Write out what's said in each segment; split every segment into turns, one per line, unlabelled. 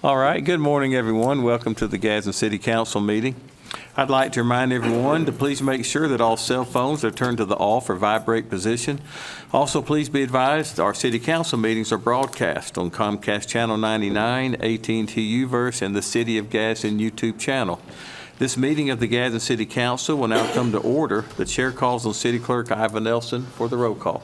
All right, good morning, everyone. Welcome to the Gadsden City Council meeting. I'd like to remind everyone to please make sure that all cell phones are turned to the off or vibrate position. Also, please be advised our City Council meetings are broadcast on Comcast Channel 99, AT&T UVerse, and the City of Gadsden YouTube channel. This meeting of the Gadsden City Council will now come to order. The chair calls on City Clerk Iva Nelson for the roll call.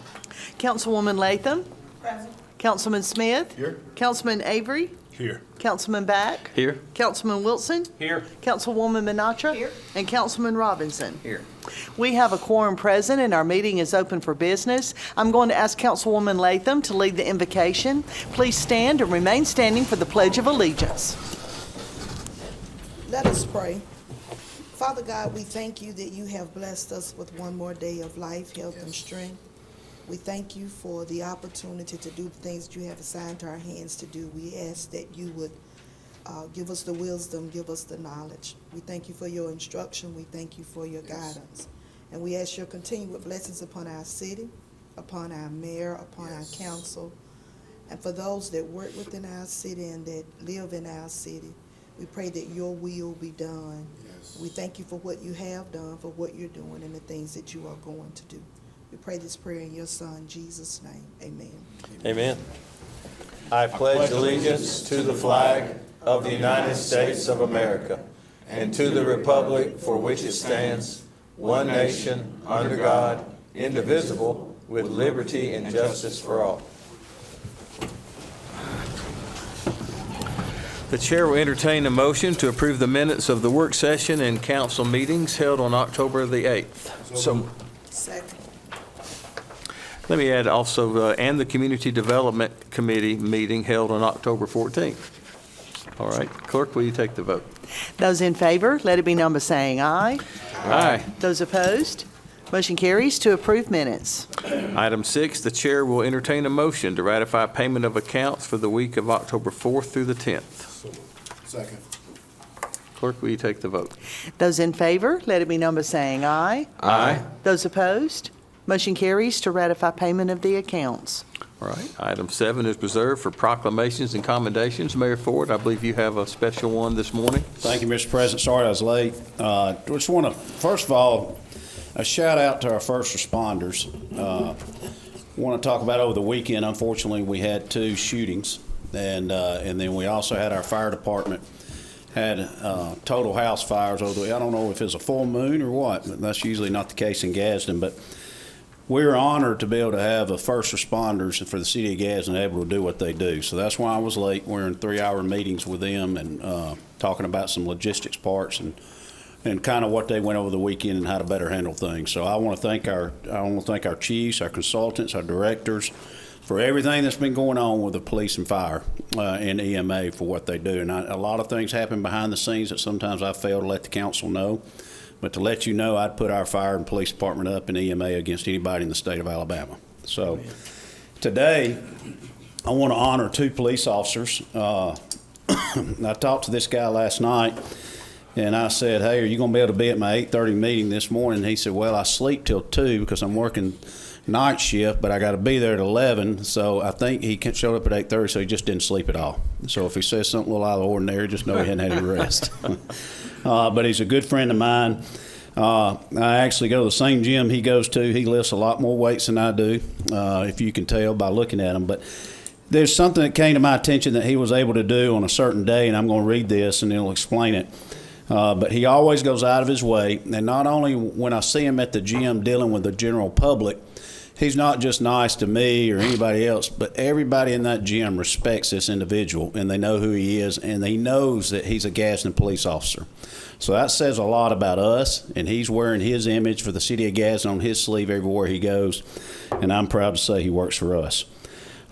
Councilwoman Latham.
Present.
Councilman Smith.
Here.
Councilman Avery.
Here.
Councilman Back.
Here.
Councilman Wilson.
Here.
Councilwoman Minatra.
Here.
And Councilman Robinson.
Here.
We have a quorum present and our meeting is open for business. I'm going to ask Councilwoman Latham to lead the invocation. Please stand and remain standing for the Pledge of Allegiance.
Let us pray. Father God, we thank you that you have blessed us with one more day of life, health, and strength. We thank you for the opportunity to do the things that you have assigned to our hands to do. We ask that you would give us the wisdom, give us the knowledge. We thank you for your instruction. We thank you for your guidance. And we ask your continued blessings upon our city, upon our mayor, upon our council, and for those that work within our city and that live in our city. We pray that your will be done. Yes. We thank you for what you have done, for what you're doing, and the things that you are going to do. We pray this prayer in your Son, Jesus' name. Amen.
Amen. I pledge allegiance to the flag of the United States of America and to the republic for which it stands, one nation, under God, indivisible, with liberty and justice for all. The chair will entertain a motion to approve the minutes of the work session and council meetings held on October the 8th.
Second.
Let me add also, and the Community Development Committee meeting held on October 14th. All right, clerk, will you take the vote?
Those in favor, let it be known by saying aye.
Aye.
Those opposed, motion carries to approve minutes.
Item 6, the chair will entertain a motion to ratify payment of accounts for the week of October 4th through the 10th.
Second.
Clerk, will you take the vote?
Those in favor, let it be known by saying aye.
Aye.
Those opposed, motion carries to ratify payment of the accounts.
All right, item 7 is reserved for proclamations and commendations. Mayor Ford, I believe you have a special one this morning.
Thank you, Mr. President. Sorry I was late. Just want to, first of all, a shout out to our first responders. Want to talk about over the weekend, unfortunately, we had 2 shootings, and then we also had our fire department had total house fires over the, I don't know if it's a full moon or what, but that's usually not the case in Gadsden, but we're honored to be able to have a first responders for the city of Gadsden able to do what they do. So that's why I was late. We're in 3-hour meetings with them and talking about some logistics parts and kind of what they went over the weekend and how to better handle things. So I want to thank our chiefs, our consultants, our directors for everything that's been going on with the police and fire and EMA for what they do. And a lot of things happen behind the scenes that sometimes I fail to let the council know. But to let you know, I'd put our fire and police department up in EMA against anybody in the state of Alabama. So today, I want to honor 2 police officers. I talked to this guy last night, and I said, hey, are you going to be able to be at my 8:30 meeting this morning? And he said, well, I sleep till 2 because I'm working night shift, but I got to be there at 11. So I think he showed up at 8:30, so he just didn't sleep at all. So if he says something a little out of the ordinary, just know he hadn't had any rest. But he's a good friend of mine. I actually go to the same gym he goes to. He lifts a lot more weights than I do, if you can tell by looking at him. But there's something that came to my attention that he was able to do on a certain day, and I'm going to read this and it'll explain it. But he always goes out of his way, and not only when I see him at the gym dealing with the general public, he's not just nice to me or anybody else, but everybody in that gym respects this individual, and they know who he is, and he knows that he's a Gadsden police officer. So that says a lot about us, and he's wearing his image for the city of Gadsden on his sleeve everywhere he goes, and I'm proud to say he works for us.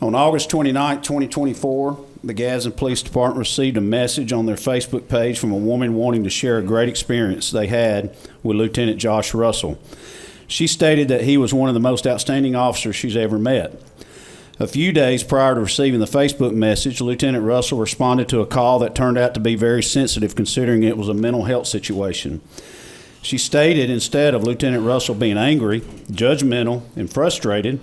On August 29, 2024, the Gadsden Police Department received a message on their Facebook page from a woman wanting to share a great experience they had with Lieutenant Josh Russell. She stated that he was one of the most outstanding officers she's ever met. A few days prior to receiving the Facebook message, Lieutenant Russell responded to a call that turned out to be very sensitive considering it was a mental health situation. She stated instead of Lieutenant Russell being angry, judgmental, and frustrated,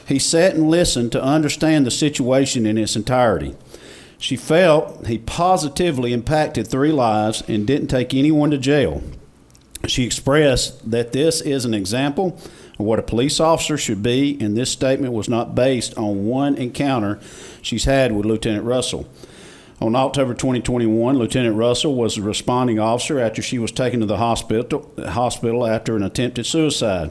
he sat and listened to understand the situation in its entirety. She felt he positively impacted 3 lives and didn't take anyone to jail. She expressed that this is an example of what a police officer should be, and this statement was not based on one encounter she's had with Lieutenant Russell. On October 2021, Lieutenant Russell was the responding officer after she was taken to the hospital after an attempted suicide.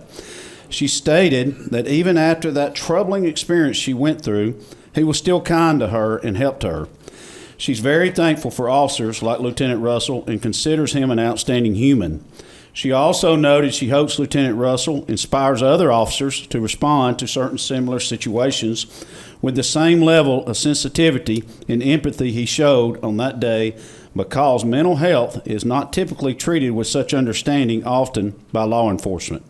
She stated that even after that troubling experience she went through, he was still kind to her and helped her. She's very thankful for officers like Lieutenant Russell and considers him an outstanding human. She also noted she hopes Lieutenant Russell inspires other officers to respond to certain similar situations with the same level of sensitivity and empathy he showed on that day, because mental health is not typically treated with such understanding often by law enforcement.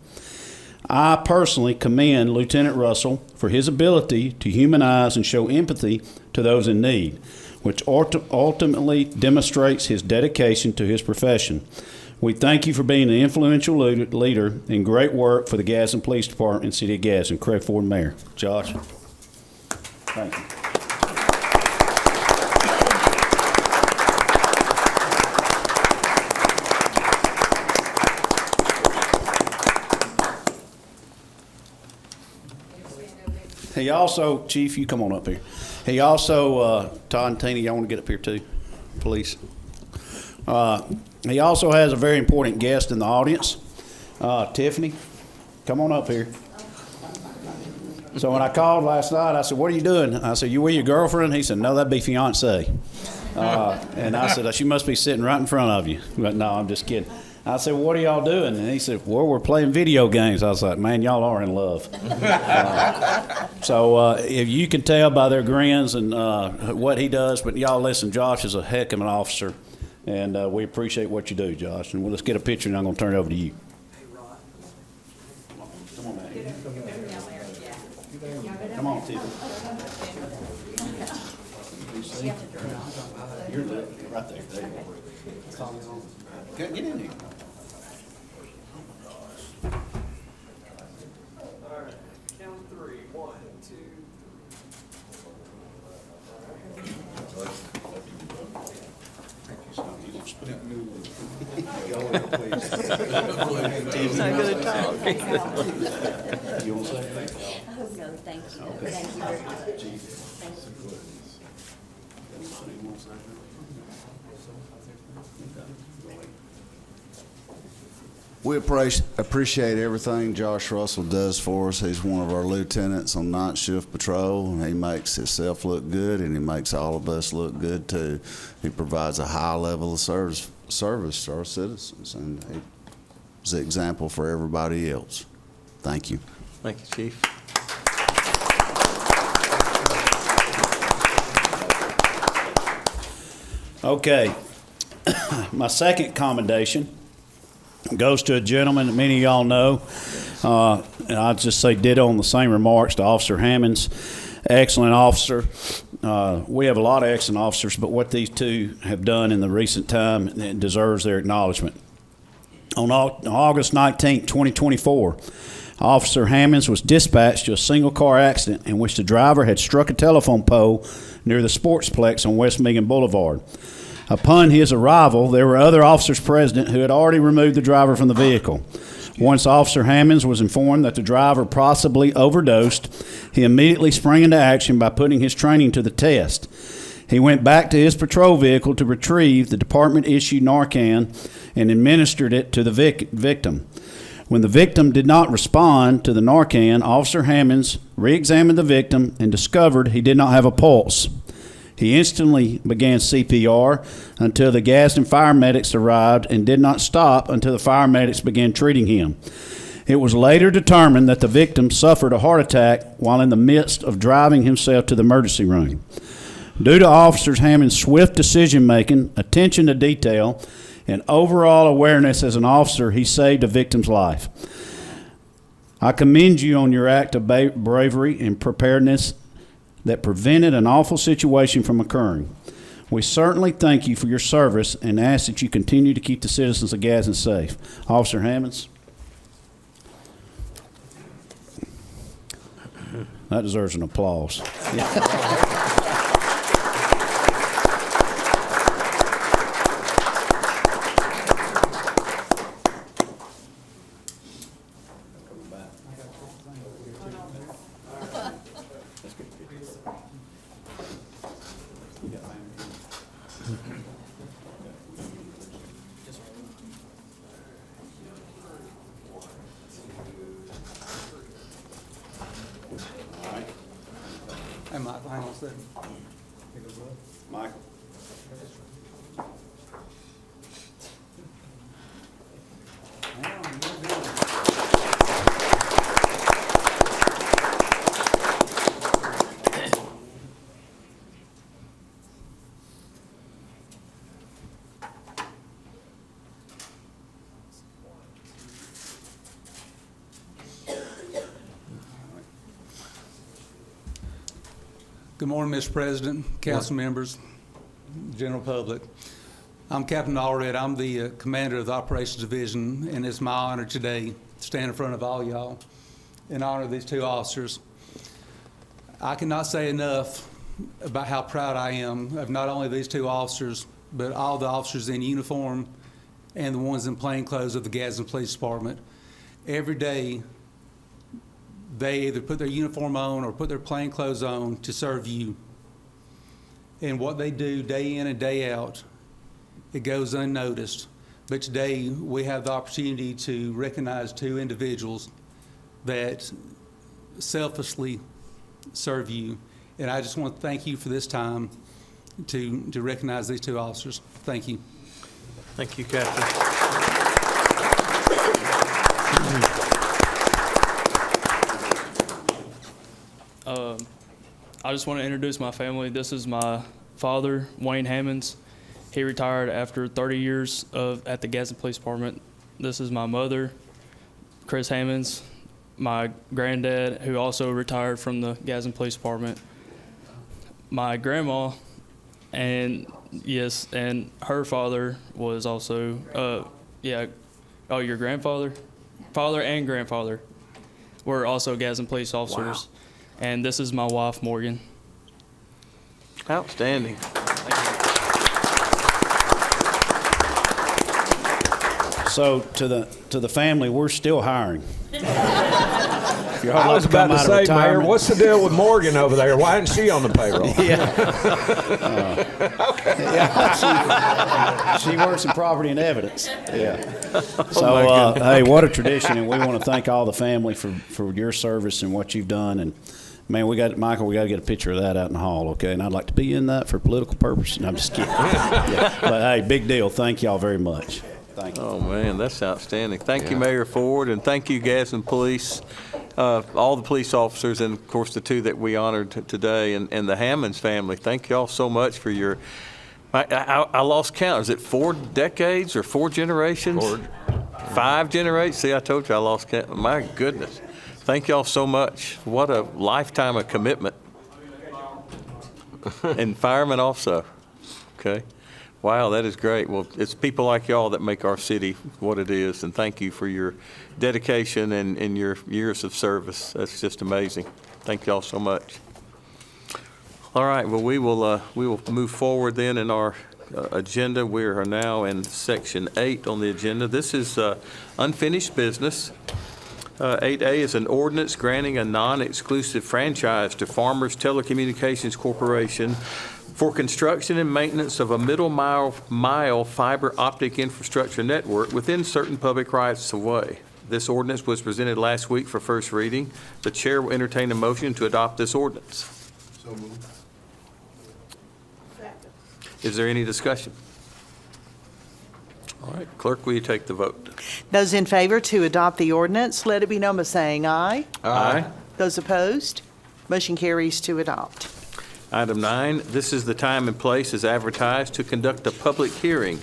I personally commend Lieutenant Russell for his ability to humanize and show empathy to those in need, which ultimately demonstrates his dedication to his profession. We thank you for being an influential leader and great work for the Gadsden Police Department and City of Gadsden. Craig Ford, Mayor. Josh. Thank you. He also, Chief, you come on up here. He also, Todd and Tina, y'all want to get up here too, please? He also has a very important guest in the audience. Tiffany, come on up here. So when I called last night, I said, "What are you doing?" I said, "You with your girlfriend?" He said, "No, that'd be fiance." And I said, "She must be sitting right in front of you." But no, I'm just kidding. I said, "What are y'all doing?" And he said, "Well, we're playing video games." I was like, "Man, y'all are in love." So if you can tell by their grins and what he does, but y'all listen, Josh is a heck of an officer, and we appreciate what you do, Josh. And let's get a picture, and I'm going to turn it over to you. Come on, man. Come on, Tiffany. You're right there. There you go. Get in here.
All right, count 3. 1, 2.
He's not going to talk.
You want to say anything?
Oh, no, thank you. Thank you very much. Thank you.
We appreciate everything Josh Russell does for us. He's one of our lieutenants on night shift patrol, and he makes himself look good, and he makes all of us look good too. He provides a high level of service to our citizens, and he's an example for everybody else. Thank you.
Thank you, Chief.
Okay. My second commendation goes to a gentleman that many of y'all know. And I'd just say ditto on the same remarks to Officer Hammonds. Excellent officer. We have a lot of excellent officers, but what these two have done in the recent time, it deserves their acknowledgement. On August 19, 2024, Officer Hammonds was dispatched to a single-car accident in which the driver had struck a telephone pole near the Sportsplex on West Megan Boulevard. Upon his arrival, there were other officers present who had already removed the driver from the vehicle. Once Officer Hammonds was informed that the driver possibly overdosed, he immediately sprang into action by putting his training to the test. He went back to his patrol vehicle to retrieve the department-issued Narcan and administered it to the victim. When the victim did not respond to the Narcan, Officer Hammonds re-examined the victim and discovered he did not have a pulse. He instantly began CPR until the Gadsden fire medics arrived and did not stop until the fire medics began treating him. It was later determined that the victim suffered a heart attack while in the midst of driving himself to the emergency room. Due to Officer Hammond's swift decision-making, attention to detail, and overall awareness as an officer, he saved a victim's life. I commend you on your act of bravery and preparedness that prevented an awful situation from occurring. We certainly thank you for your service and ask that you continue to keep the citizens of Gadsden safe. Officer Hammonds. That deserves an applause.
sudden.
Michael.
Good morning, Mr. President, council members, general public. I'm Captain Allred. I'm the commander of the Operations Division, and it's my honor today to stand in front of all y'all and honor these two officers. I cannot say enough about how proud I am of not only these two officers, but all the officers in uniform and the ones in plain clothes of the Gadsden Police Department. Every day, they either put their uniform on or put their plain clothes on to serve you. And what they do day in and day out, it goes unnoticed. But today we have the opportunity to recognize two individuals that selflessly serve you. And I just want to thank you for this time to recognize these two officers. Thank you.
Thank you, Captain.
I just want to introduce my family. This is my father, Wayne Hammonds. He retired after 30 years at the Gadsden Police Department. This is my mother, Chris Hammonds, my granddad, who also retired from the Gadsden Police Department, my grandma, and yes, and her father was also, your grandfather? Father and grandfather were also Gadsden police officers. Wow. And this is my wife, Morgan.
Outstanding.
So to the family, we're still hiring.
I was about to say, Mayor, what's the deal with Morgan over there? Why isn't she on the payroll?
She works in property and evidence. Yeah. So, hey, what a tradition, and we want to thank all the family for your service and what you've done. And man, Michael, we got to get a picture of that out in the hall, okay? And I'd like to be in that for political purposes. No, I'm just kidding. Yeah. But hey, big deal. Thank y'all very much. Thank you.
Oh, man, that's outstanding. Thank you, Mayor Ford, and thank you, Gadsden Police, all the police officers, and, of course, the two that we honored today, and the Hammonds family. Thank you all so much for your I lost count. Is it 4 decades or 4 generations? 5 generations? See, I told you I lost count. My goodness. Thank y'all so much. What a lifetime of commitment. And firemen also. Okay. Wow, that is great. Well, it's people like y'all that make our city what it is, and thank you for your dedication and your years of service. That's just amazing. Thank y'all so much. All right, well, we will move forward then in our agenda. We are now in Section 8 on the agenda. This is unfinished business. 8A is an ordinance granting a non-exclusive franchise to Farmers Telecommunications Corporation for construction and maintenance of a middle-mile fiber optic infrastructure network within certain public rights of way. This ordinance was presented last week for first reading. The chair will entertain a motion to adopt this ordinance.
So moved.
Is there any discussion? All right, clerk, will you take the vote?
Those in favor to adopt the ordinance, let it be known by saying aye.
Aye.
Those opposed, motion carries to adopt.
Item 9, this is the time and place as advertised to conduct a public hearing,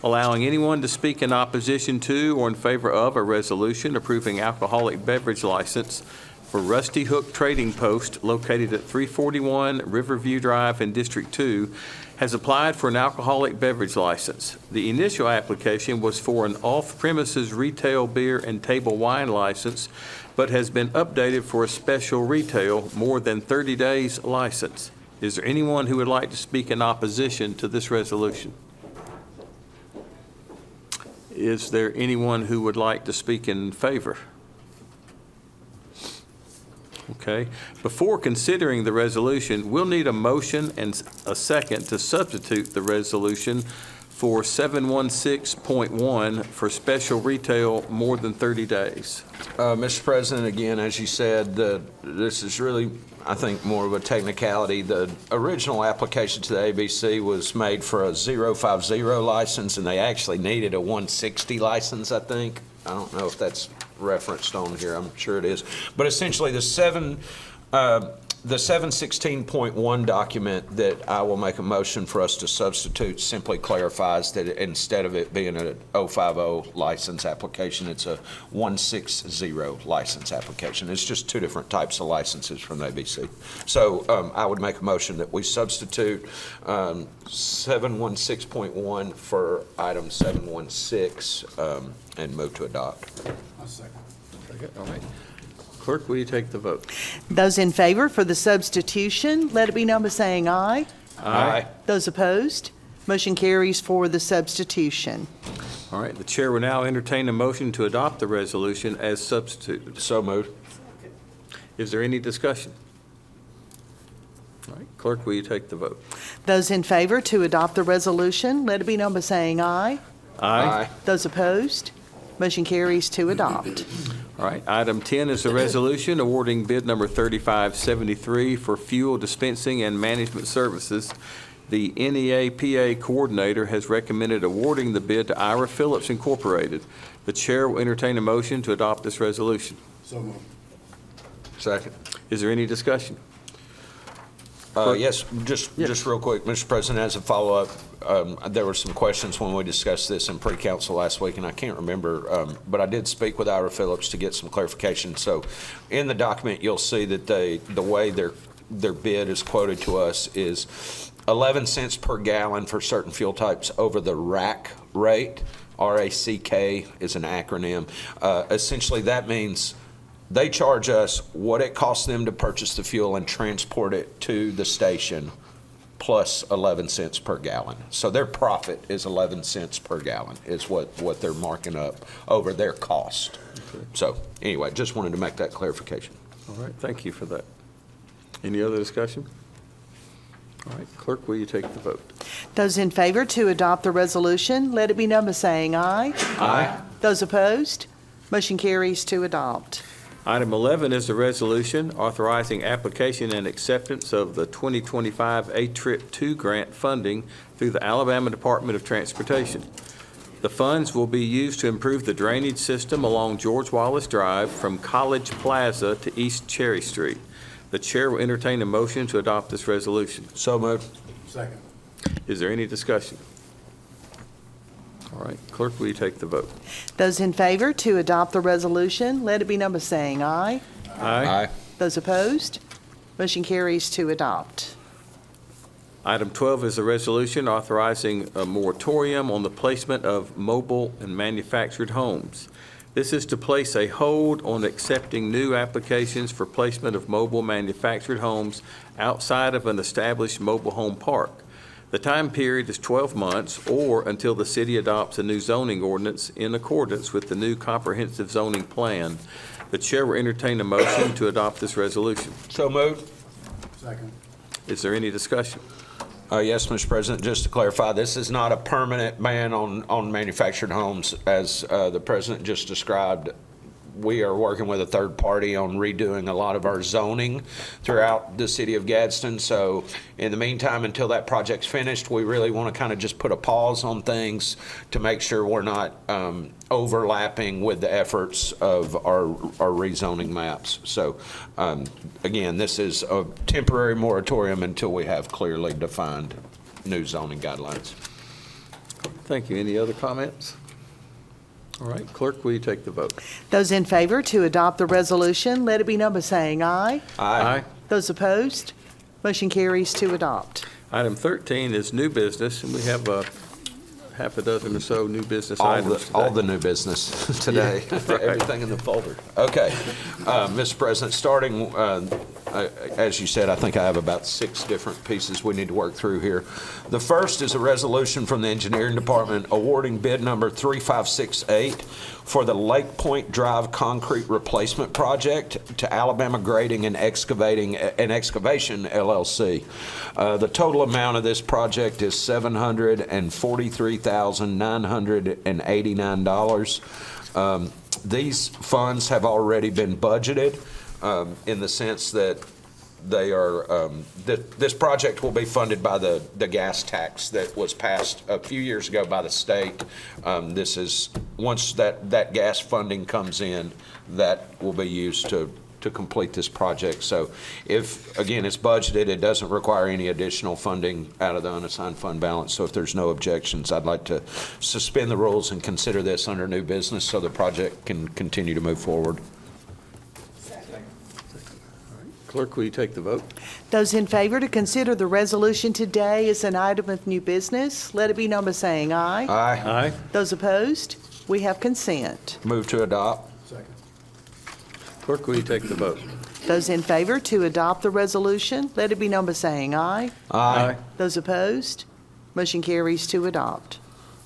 allowing anyone to speak in opposition to or in favor of a resolution approving alcoholic beverage license for Rusty Hook Trading Post located at 341 Riverview Drive in District 2 has applied for an alcoholic beverage license. The initial application was for an off-premises retail beer and table wine license, but has been updated for a special retail more than 30 days license. Is there anyone who would like to speak in opposition to this resolution? Is there anyone who would like to speak in favor? Okay. Before considering the resolution, we'll need a motion and a second to substitute the resolution for 716.1 for special retail more than 30 days.
Mr. President, again, as you said, this is really, I think, more of a technicality. The original application to the ABC was made for a 050 license, and they actually needed a 160 license, I think. I don't know if that's referenced on here. I'm sure it is. But essentially, the 716.1 document that I will make a motion for us to substitute simply clarifies that instead of it being a 050 license application, it's a 160 license application. It's just two different types of licenses from the ABC. So I would make a motion that we substitute 716.1 for item 716 and move to adopt.
All right. Clerk, will you take the vote?
Those in favor for the substitution, let it be known by saying aye.
Aye.
Those opposed, motion carries for the substitution.
All right, the chair will now entertain a motion to adopt the resolution as substituted.
So moved.
Is there any discussion? All right, clerk, will you take the vote?
Those in favor to adopt the resolution, let it be known by saying aye.
Aye.
Those opposed, motion carries to adopt.
All right, item 10 is a resolution awarding bid number 3573 for fuel dispensing and management services. The NEAPA coordinator has recommended awarding the bid to Ira Phillips Incorporated. The chair will entertain a motion to adopt this resolution.
So moved.
Second.
Is there any discussion?
Yes, just real quick, Mr. President, as a follow-up, there were some questions when we discussed this in pre-council last week, and I can't remember, but I did speak with Ira Phillips to get some clarification. So in the document, you'll see that the way their bid is quoted to us is 11 cents per gallon for certain fuel types over the rack rate. RACK is an acronym. Essentially, that means they charge us what it costs them to purchase the fuel and transport it to the station, plus 11 cents per gallon. So their profit is 11 cents per gallon is what they're marking up over their cost. Okay. So anyway, just wanted to make that clarification.
All right, thank you for that. Any other discussion? All right, clerk, will you take the vote?
Those in favor to adopt the resolution, let it be known by saying aye.
Aye.
Those opposed, motion carries to adopt.
Item 11 is a resolution authorizing application and acceptance of the 2025 A-Trip 2 grant funding through the Alabama Department of Transportation. The funds will be used to improve the drainage system along George Wallace Drive from College Plaza to East Cherry Street. The chair will entertain a motion to adopt this resolution.
So moved.
Second.
Is there any discussion? All right, clerk, will you take the vote?
Those in favor to adopt the resolution, let it be known by saying aye.
Aye.
Those opposed, motion carries to adopt.
Item 12 is a resolution authorizing a moratorium on the placement of mobile and manufactured homes. This is to place a hold on accepting new applications for placement of mobile manufactured homes outside of an established mobile home park. The time period is 12 months or until the city adopts a new zoning ordinance in accordance with the new comprehensive zoning plan. The chair will entertain a motion to adopt this resolution.
So moved.
Second.
Is there any discussion?
Yes, Mr. President, just to clarify, this is not a permanent ban on manufactured homes, as the President just described. We are working with a third party on redoing a lot of our zoning throughout the city of Gadsden. So in the meantime, until that project's finished, we really want to kind of just put a pause on things to make sure we're not overlapping with the efforts of our rezoning maps. So again, this is a temporary moratorium until we have clearly defined new zoning guidelines.
Thank you. Any other comments? All right, clerk, will you take the vote?
Those in favor to adopt the resolution, let it be known by saying aye.
Aye.
Those opposed, motion carries to adopt.
Item 13 is new business, and we have half a dozen or so new business items today.
All the new business today,
Yeah, right.
Everything in the folder. Okay, Mr. President, starting As you said, I think I have about 6 different pieces we need to work through here. The first is a resolution from the Engineering Department awarding bid number 3568 for the Lake Point Drive Concrete Replacement Project to Alabama Grading and Excavation LLC. The total amount of this project is $743,989. These funds have already been budgeted in the sense that they are, this project will be funded by the gas tax that was passed a few years ago by the state. This is, once that gas funding comes in, that will be used to complete this project. So if, again, it's budgeted, it doesn't require any additional funding out of the unassigned fund balance. So if there's no objections, I'd like to suspend the rules and consider this under new business so the project can continue to move forward.
Clerk, will you take the vote?
Those in favor to consider the resolution today as an item of new business, let it be known by saying aye.
Aye.
Aye.
Those opposed, we have consent.
Move to adopt.
Clerk, will you take the vote?
Those in favor to adopt the resolution, let it be known by saying aye.
Aye.
Those opposed, motion carries to adopt.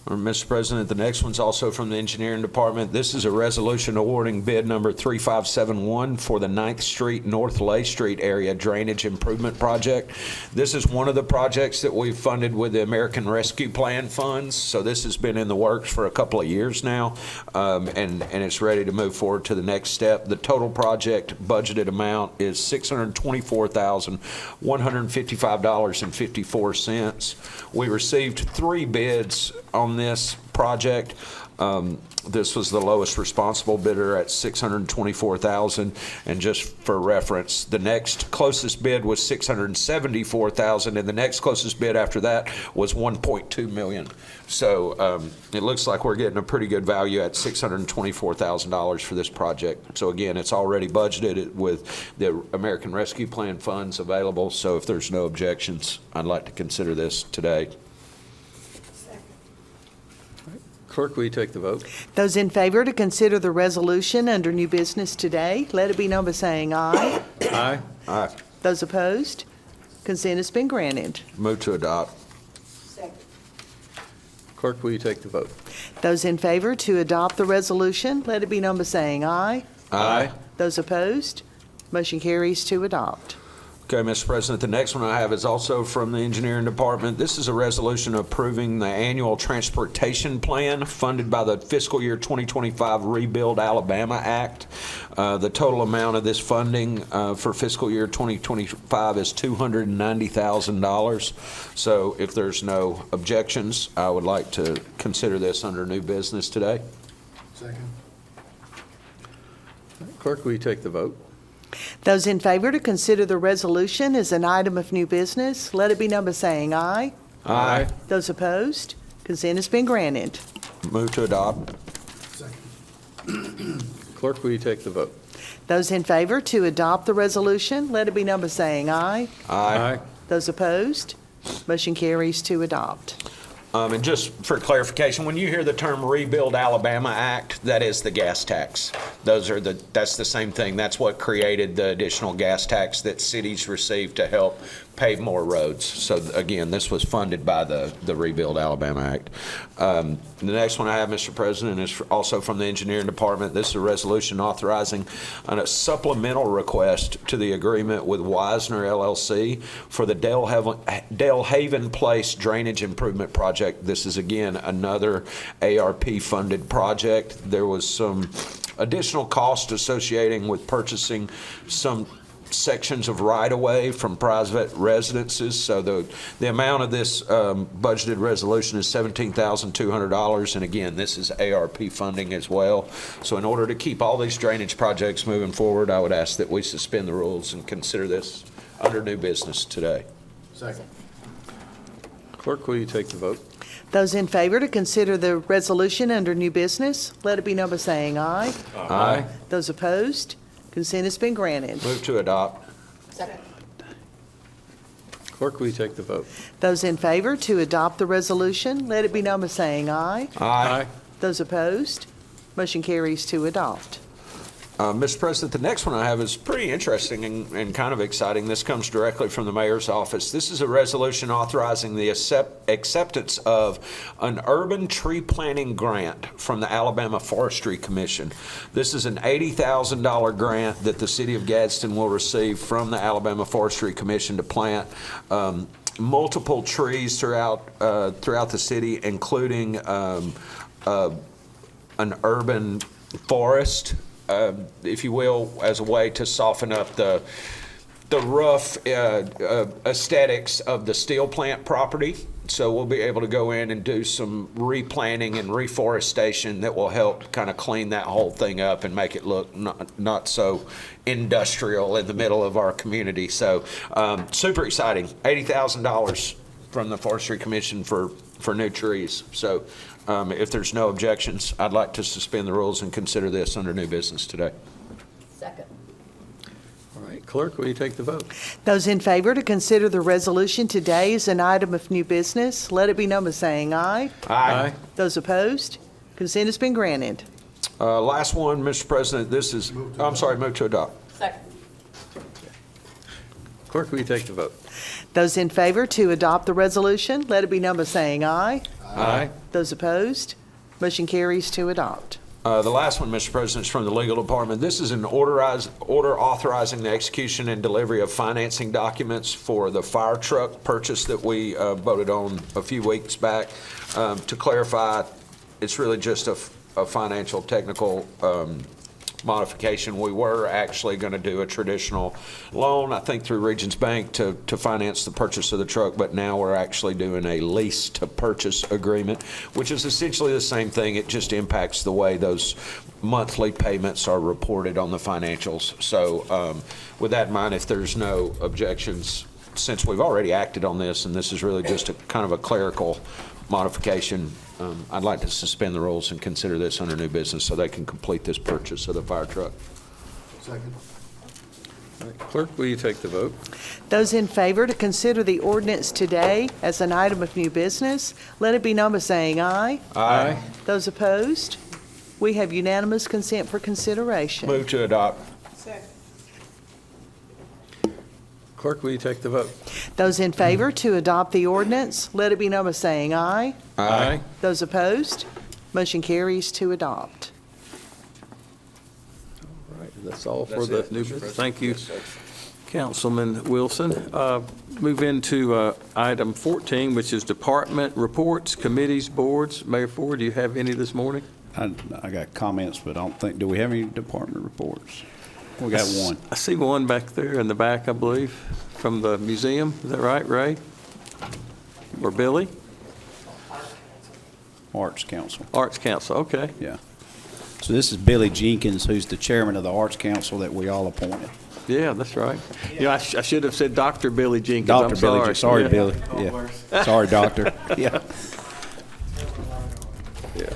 Mr. President, the next one's also from the Engineering Department. This is a resolution awarding bid number 3571 for the 9th Street, North Lay Street area drainage improvement project. This is one of the projects that we've funded with the American Rescue Plan funds. So this has been in the works for a couple of years now, and it's ready to move forward to the next step. The total project budgeted amount is $624,155.54. We received 3 bids on this project. This was the lowest responsible bidder at $624,000, and just for reference, the next closest bid was $674,000, and the next closest bid after that was $1.2 million. So it looks like we're getting a pretty good value at $624,000 for this project. So again, it's already budgeted with the American Rescue Plan funds available. So if there's no objections, I'd like to consider this today.
Clerk, will you take the vote?
Those in favor to consider the resolution under new business today, let it be known by saying aye.
Aye.
Aye.
Those opposed, consent has been granted.
Move to adopt.
Clerk, will you take the vote?
Those in favor to adopt the resolution, let it be known by saying aye.
Aye.
Those opposed, motion carries to adopt.
Okay, Mr. President, the next one I have is also from the Engineering Department. This is a resolution approving the annual transportation plan funded by the fiscal year 2025 Rebuild Alabama Act. The total amount of this funding for fiscal year 2025 is $290,000. So if there's no objections, I would like to consider this under new business today.
Clerk, will you take the vote?
Those in favor to consider the resolution as an item of new business, let it be known by saying aye.
Aye.
Those opposed, consent has been granted.
Move to adopt.
Clerk, will you take the vote?
Those in favor to adopt the resolution, let it be known by saying aye.
Aye.
Those opposed, motion carries to adopt.
And just for clarification, when you hear the term Rebuild Alabama Act, that is the gas tax. That's the same thing. That's what created the additional gas tax that cities receive to help pave more roads. So again, this was funded by the Rebuild Alabama Act. The next one I have, Mr. President, is also from the Engineering Department. This is a resolution authorizing a supplemental request to the agreement with Wisner LLC for the Dale Haven Place Drainage Improvement Project. This is, again, another ARP-funded project. There was some additional cost associating with purchasing some sections of right-of-way from private residences. So the amount of this budgeted resolution is $17,200, and again, this is ARP funding as well. So in order to keep all these drainage projects moving forward, I would ask that we suspend the rules and consider this under new business today.
Second. Clerk, will you take the vote?
Those in favor to consider the resolution under new business, let it be known by saying aye.
Aye.
Those opposed, consent has been granted.
Move to adopt.
Clerk, will you take the vote?
Those in favor to adopt the resolution, let it be known by saying aye.
Aye.
Those opposed, motion carries to adopt.
Mr. President, the next one I have is pretty interesting and kind of exciting. This comes directly from the mayor's office. This is a resolution authorizing the acceptance of an urban tree planting grant from the Alabama Forestry Commission. This is an $80,000 grant that the city of Gadsden will receive from the Alabama Forestry Commission to plant multiple trees throughout the city, including an urban forest, if you will, as a way to soften up the rough aesthetics of the steel plant property. So we'll be able to go in and do some replanting and reforestation that will help kind of clean that whole thing up and make it look not so industrial in the middle of our community. So super exciting. $80,000 from the Forestry Commission for new trees. So if there's no objections, I'd like to suspend the rules and consider this under new business today.
Second.
All right, clerk, will you take the vote?
Those in favor to consider the resolution today as an item of new business, let it be known by saying aye.
Aye.
Those opposed, consent has been granted.
Last one, Mr. President, this is, I'm sorry, move to adopt.
Second.
Clerk, will you take the vote?
Those in favor to adopt the resolution, let it be known by saying aye.
Aye.
Those opposed, motion carries to adopt.
The last one, Mr. President, is from the legal department. This is an order authorizing the execution and delivery of financing documents for the fire truck purchase that we voted on a few weeks back. To clarify, it's really just a financial technical modification. We were actually going to do a traditional loan, I think through Regions Bank, to finance the purchase of the truck, but now we're actually doing a lease to purchase agreement, which is essentially the same thing. It just impacts the way those monthly payments are reported on the financials. So with that in mind, if there's no objections, since we've already acted on this, and this is really just a kind of a clerical modification, I'd like to suspend the rules and consider this under new business so they can complete this purchase of the fire truck.
Second.
All right, clerk, will you take the vote?
Those in favor to consider the ordinance today as an item of new business, let it be known by saying aye.
Aye.
Those opposed, we have unanimous consent for consideration.
Move to adopt.
Clerk, will you take the vote?
Those in favor to adopt the ordinance, let it be known by saying aye.
Aye.
Those opposed, motion carries to adopt.
All right, that's all for the new business. Thank you, Councilman Wilson. Move into item 14, which is department reports, committees, boards. Mayor Ford, do you have any this morning?
I got comments, but I don't think, do we have any department reports? We got one.
I see one back there in the back, I believe, from the museum. Is that right, Ray? Or Billy?
Arts Council,
Arts Council, okay.
yeah. So this is Billy Jenkins, who's the chairman of the Arts Council that we all appointed.
Yeah, that's right. You know, I should have said Dr. Billy Jenkins.
Dr.
I'm
Billy,
sorry.
sorry,
Yeah.
Billy. Yeah. Sorry, doctor. Yeah.
Yeah.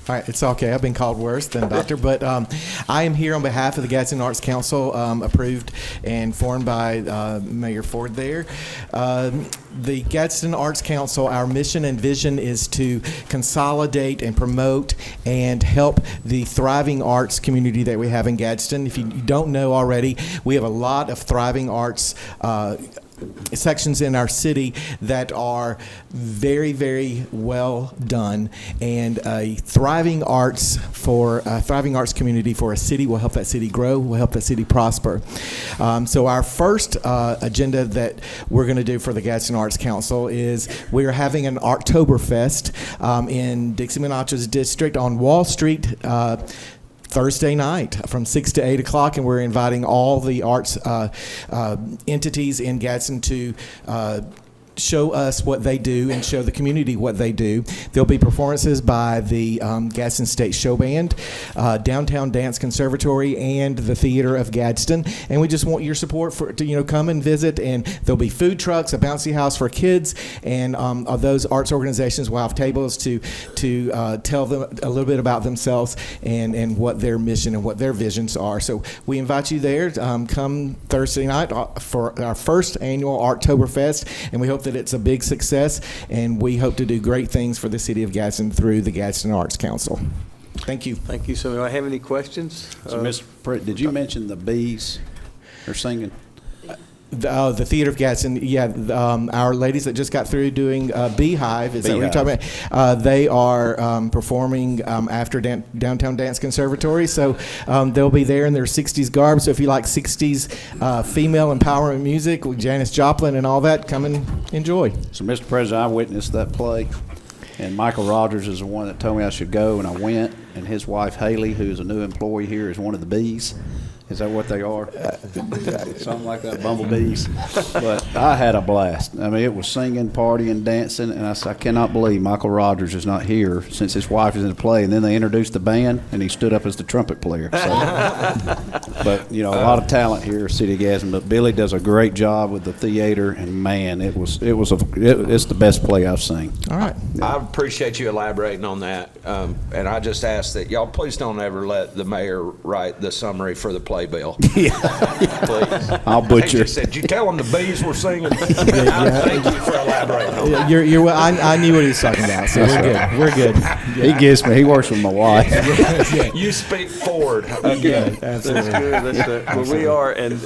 All right, it's okay. I've been called worse than doctor, but I am here on behalf of the Gadsden Arts Council, approved and formed by Mayor Ford there. The Gadsden Arts Council, our mission and vision is to consolidate and promote and help the thriving arts community that we have in Gadsden. If you don't know already, we have a lot of thriving arts sections in our city that are very, very well done, and a thriving arts community for a city will help that city grow, will help that city prosper. So our first agenda that we're going to do for the Gadsden Arts Council is we're having an Arttoberfest in Dixie-Monatra's district on Wall Street Thursday night from 6 to 8 o'clock, and we're inviting all the arts entities in Gadsden to show us what they do and show the community what they do. There'll be performances by the Gadsden State Show Band, Downtown Dance Conservatory, and the Theater of Gadsden. And we just want your support to come and visit. And there'll be food trucks, a bouncy house for kids, and those arts organizations will have tables to tell them a little bit about themselves and what their mission and what their visions are. So we invite you there. Come Thursday night for our first annual Arttoberfest, and we hope that it's a big success, and we hope to do great things for the city of Gadsden through the Gadsden Arts Council. Thank you.
Thank you. So do I have any questions?
So, Mr. President, did you mention the bees are singing?
The Theater of Gadsden, yeah, our ladies that just got through doing Beehive, is that what you're talking about? They are performing after Downtown Dance Conservatory, so they'll be there in their 60s garb. So if you like 60s female empowerment music with Janis Joplin and all that, come and enjoy.
So, Mr. President, I witnessed that play, and Michael Rogers is the one that told me I should go, and I went, and his wife, Haley, who's a new employee here, is one of the bees. Is that what they are? Something like that, bumblebees. But I had a blast. I mean, it was singing, partying, dancing, and I said, I cannot believe Michael Rogers is not here since his wife is in the play. And then they introduced the band, and he stood up as the trumpet player. So. But, you know, a lot of talent here at City of Gadsden. But Billy does a great job with the theater, and man, it's the best play I've seen.
All right.
I appreciate you elaborating on that. And I just ask that y'all please don't ever let the mayor write the summary for the playbill.
Yeah.
Please.
I'll butcher.
He just said, you tell them the bees were singing. Thank you for elaborating on that.
I knew what he was talking about, so we're good. We're good. Yeah.
He gets me. He works with my wife.
You speak forward.
Yeah, absolutely.
That's good. Well, we are, and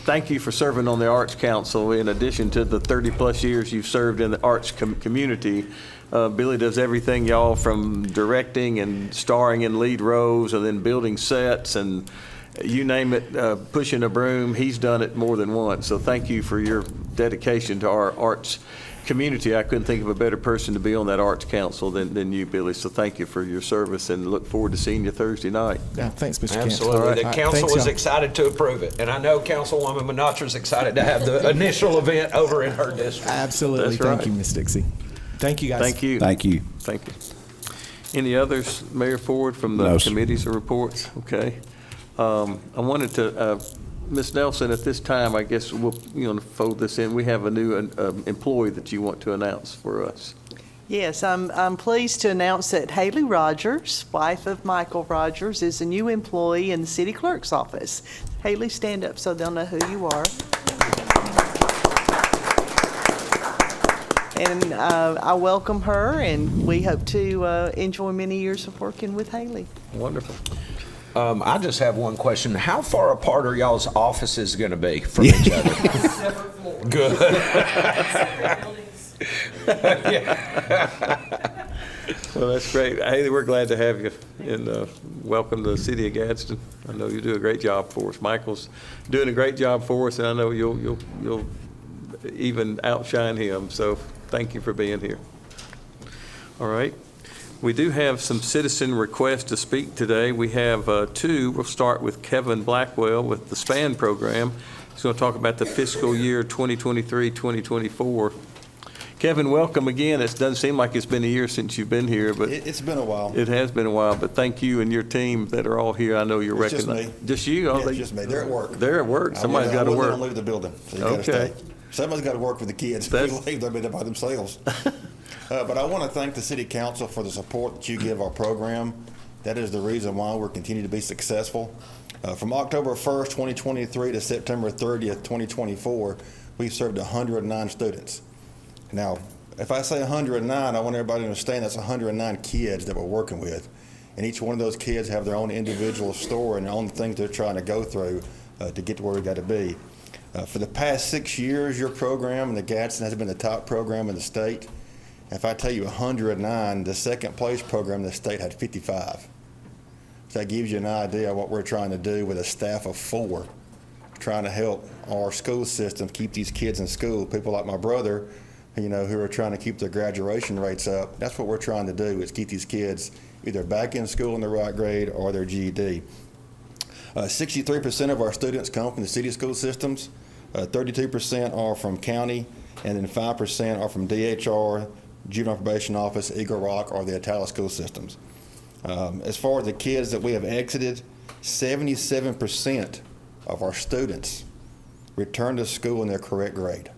thank you for serving on the Arts Council. In addition to the 30-plus years you've served in the arts community, Billy does everything, y'all, from directing and starring in lead roles and then building sets and you name it, pushing a broom. He's done it more than once. So thank you for your dedication to our arts community. I couldn't think of a better person to be on that Arts Council than you, Billy. So thank you for your service and look forward to seeing you Thursday night.
Yeah, thanks, Mr. Kent.
Absolutely.
All right.
The council
Thanks,
was
y'all.
excited to approve it. And I know Councilwoman Menatra's excited to have the initial event over in her district.
Absolutely.
That's
Thank
right.
you, Ms. Dixie. Thank you, guys.
Thank you.
Thank you.
Thank you. Any others, Mayor Ford, from the
No, sir.
committees or reports? Okay. I wanted to, Ms. Nelson, at this time, I guess we'll, fold this in. We have a new employee that you want to announce for us.
Yes, I'm pleased to announce that Haley Rogers, wife of Michael Rogers, is a new employee in the city clerk's office. Haley, stand up so they'll know who you are. And I welcome her, and we hope to enjoy many years of working with Haley.
Wonderful.
I just have one question. How far apart are y'all's offices going to be from each other?
Separate floors.
Good.
Well, that's great. Haley, we're glad to have you, and welcome to the city of Gadsden. I know you do a great job for us. Michael's doing a great job for us, and I know you'll even outshine him. So thank you for being here. All right. We do have some citizen requests to speak today. We have two. We'll start with Kevin Blackwell with the SPAN program. He's going to talk about the fiscal year 2023-2024. Kevin, welcome again. It doesn't seem like it's been a year since you've been here, but
It's been a while.
it has been a while. But thank you and your team that are all here. I know you're
It's just
recognized.
me.
Just you? Oh,
Yeah, it's just me. They're at work.
They're at work. Somebody's got to
I wouldn't let
work.
them leave the building, so you gotta
Okay.
stay. Somebody's got to work with the kids. If
That's-
we leave, they'll be there by themselves. But I want to thank the city council for the support that you give our program. That is the reason why we're continuing to be successful. From October 1st, 2023 to September 30th, 2024, we served 109 students. Now, if I say 109, I want everybody to understand that's 109 kids that we're working with. And each one of those kids have their own individual story and their own things they're trying to go through to get to where we got to be. For the past 6 years, your program in the Gadsden has been the top program in the state. If I tell you 109, the second place program in the state had 55. So that gives you an idea of what we're trying to do with a staff of 4, trying to help our school system keep these kids in school. People like my brother, who are trying to keep their graduation rates up. That's what we're trying to do, is keep these kids either back in school in the right grade or their GED. 63% of our students come from the city school systems. 32% are from county, and then 5% are from DHR, Juvenile Probation Office, Eagle Rock, or the Atala school systems. As far as the kids that we have exited, 77% of our students return to school in their correct grade.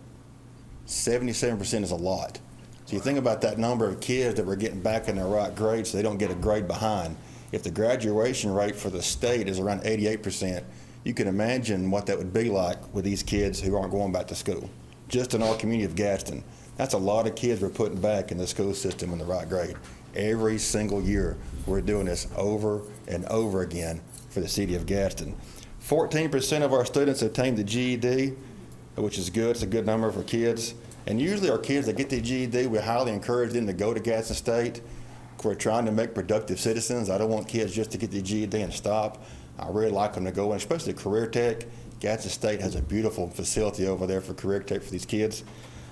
77% is a lot. So you think about that number of kids that we're getting back in their right grade so they don't get a grade behind. If the graduation rate for the state is around 88%, you can imagine what that would be like with these kids who aren't going back to school. Just in our community of Gadsden, That's a lot of kids we're putting back in the school system in the right grade. Every single year, we're doing this over and over again for the city of Gadsden. 14% of our students obtain the GED, which is good. It's a good number for kids. And usually our kids that get the GED, we highly encourage them to go to Gadsden State. We're trying to make productive citizens. I don't want kids just to get the GED and stop. I really like them to go in, especially Career Tech. Gadsden State has a beautiful facility over there for Career Tech for these kids.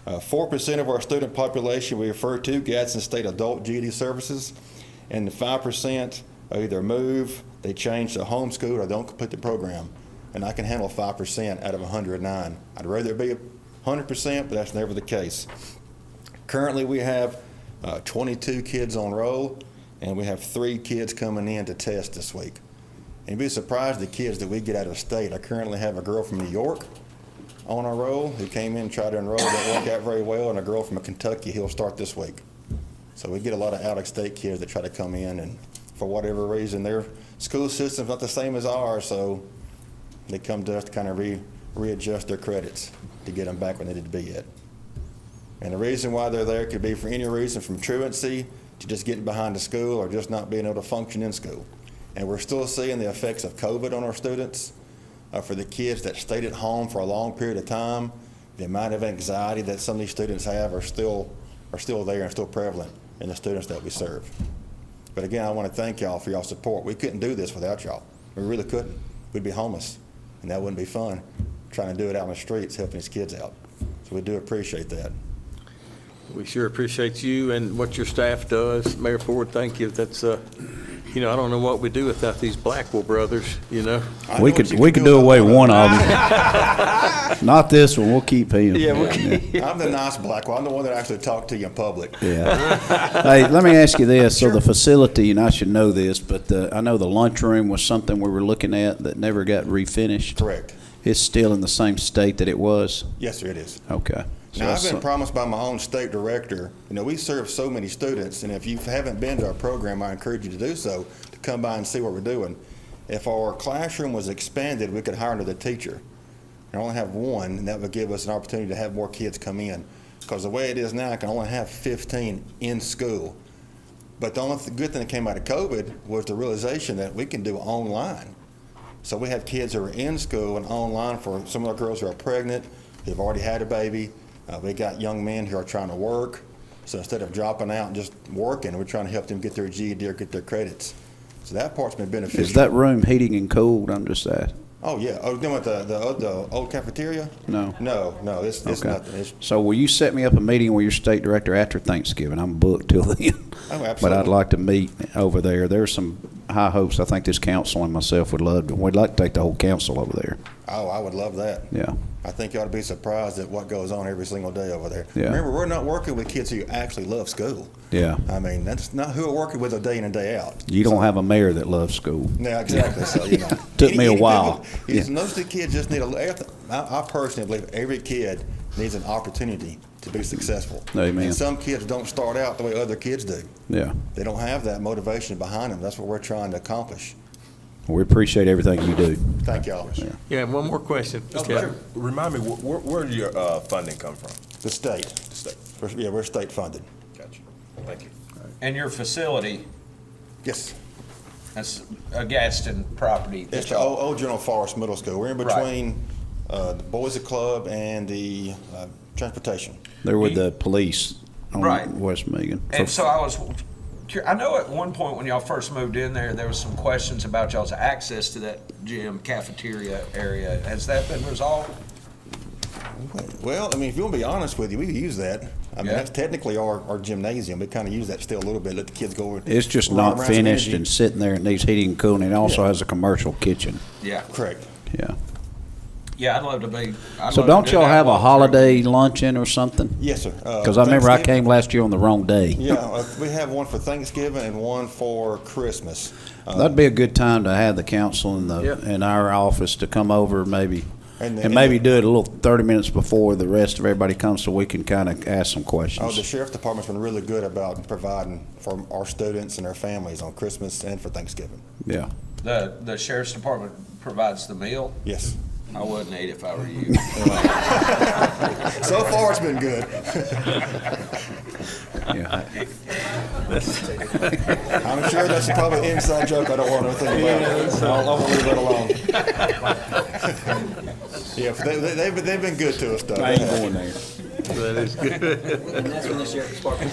4% of our student population we refer to Gadsden State Adult GED Services, and the 5% either move, they change to homeschool, or don't complete the program. And I can handle 5% out of 109. I'd rather it be 100%, but that's never the case. Currently, we have 22 kids on roll, and we have 3 kids coming in to test this week. And you'd be surprised the kids that we get out of state. I currently have a girl from New York on our roll who came in and tried to enroll, didn't work out very well, and a girl from Kentucky who'll start this week. So we get a lot of out-of-state kids that try to come in, and for whatever reason, their school system's not the same as ours, so they come to us to kind of readjust their credits to get them back where they need to be at. And the reason why they're there could be for any reason, from truancy to just getting behind the school or just not being able to function in school. And we're still seeing the effects of COVID on our students. For the kids that stayed at home for a long period of time, the amount of anxiety that some of these students have are still there and still prevalent in the students that we serve. But again, I want to thank y'all for y'all support. We couldn't do this without y'all. We really couldn't. We'd be homeless, and that wouldn't be fun, trying to do it out in the streets, helping these kids out. So we do appreciate that.
We sure appreciate you and what your staff does. Mayor Ford, thank you. That's, you know, I don't know what we'd do without these Blackwell brothers, you know.
We could do away with one of them. Not this one. We'll keep him.
Yeah,
I'm the nice Blackwell. I'm the one that actually talked to you in public.
Yeah. Hey, let me ask you this. So the facility, and I should know this, but I know the lunchroom was something we were looking at that never got refinished.
Correct.
It's still in the same state that it was?
Yes, sir, it is.
Okay. So
Now, I've been promised by my own state director, you know, we serve so many students, and if you haven't been to our program, I encourage you to do so, to come by and see what we're doing. If our classroom was expanded, we could hire another teacher. I only have one, and that would give us an opportunity to have more kids come in. Because the way it is now, I can only have 15 in school. But the only good thing that came out of COVID was the realization that we can do online. So we have kids who are in school and online for some of our girls who are pregnant, who've already had a baby. We got young men who are trying to work. So instead of dropping out and just working, we're trying to help them get their GED or get their credits. So that part's been beneficial.
Is that room heating and cooled? I'm just asking.
Oh, yeah. Oh, then with the old cafeteria?
No.
No, it's
Okay.
nothing.
So will you set me up a meeting with your state director after Thanksgiving? I'm booked till then.
Oh, absolutely.
But I'd like to meet over there. There's some high hopes. I think this council and myself would love to. We'd like to take the whole council over there.
Oh, I would love that.
Yeah.
I think you ought to be surprised at what goes on every single day over there.
Yeah.
Remember, we're not working with kids who actually love school.
Yeah.
I mean, that's not who we're working with a day in and day out.
You don't have a mayor that loves school.
Yeah, exactly. So, you know.
Took me a while.
Most of the kids just need I personally believe every kid needs an opportunity to be successful.
Amen.
And some kids don't start out the way other kids do.
Yeah.
They don't have that motivation behind them. That's what we're trying to accomplish.
We appreciate everything you do.
Thank y'all.
Yeah, one more question. Yeah.
Remind me, where does your funding come from?
The state.
The state.
We're state funded.
Gotcha. Thank you.
And your facility,
Yes.
that's a Gadsden property.
It's the old General Forest Middle School. We're in
Right.
between the Boys Club and the transportation.
They're with the police on
Right.
West Megan.
And so I know at one point when y'all first moved in there was some questions about y'all's access to that gym cafeteria area. Has that been resolved?
Well, I mean, if you want to be honest with you, we could use that. I mean,
Yeah.
that's technically our gymnasium. We kind of use that still a little bit, let the kids go.
It's just
run
not
around some
finished
energy.
and sitting there. It needs heating and cooling. It also has a commercial kitchen.
Yeah.
Correct.
Yeah.
Yeah, I'd love to be.
So don't y'all have a holiday luncheon or something?
Yes, sir.
Because I remember I came last year on the wrong day.
Yeah, we have one for Thanksgiving and one for Christmas.
That'd be a good time to have the council and in our office to come over maybe. And maybe do it a little 30 minutes before the rest of everybody comes so we can kind of ask some questions.
The sheriff's department's been really good about providing for our students and their families on Christmas and for Thanksgiving.
Yeah.
The sheriff's department provides the meal?
Yes.
I wouldn't eat if I were you.
So far, it's been good.
Yeah.
I'm sure that's probably an inside joke I don't want to think about. I'll leave that alone. Yeah, they've been good to us, though.
I ain't going there.
That is good.
And that's when the sheriff's department.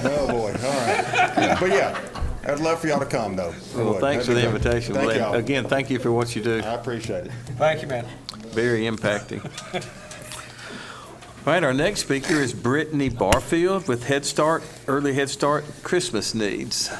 Oh, boy, all right. But yeah, I'd love for y'all to come, though.
Well, thanks for the invitation.
Thank y'all.
Again, thank you for what you do.
I appreciate it.
Thank you, man.
Very impacting. All right, our next speaker is Brittany Barfield with Head Start, Early Head Start Christmas Needs.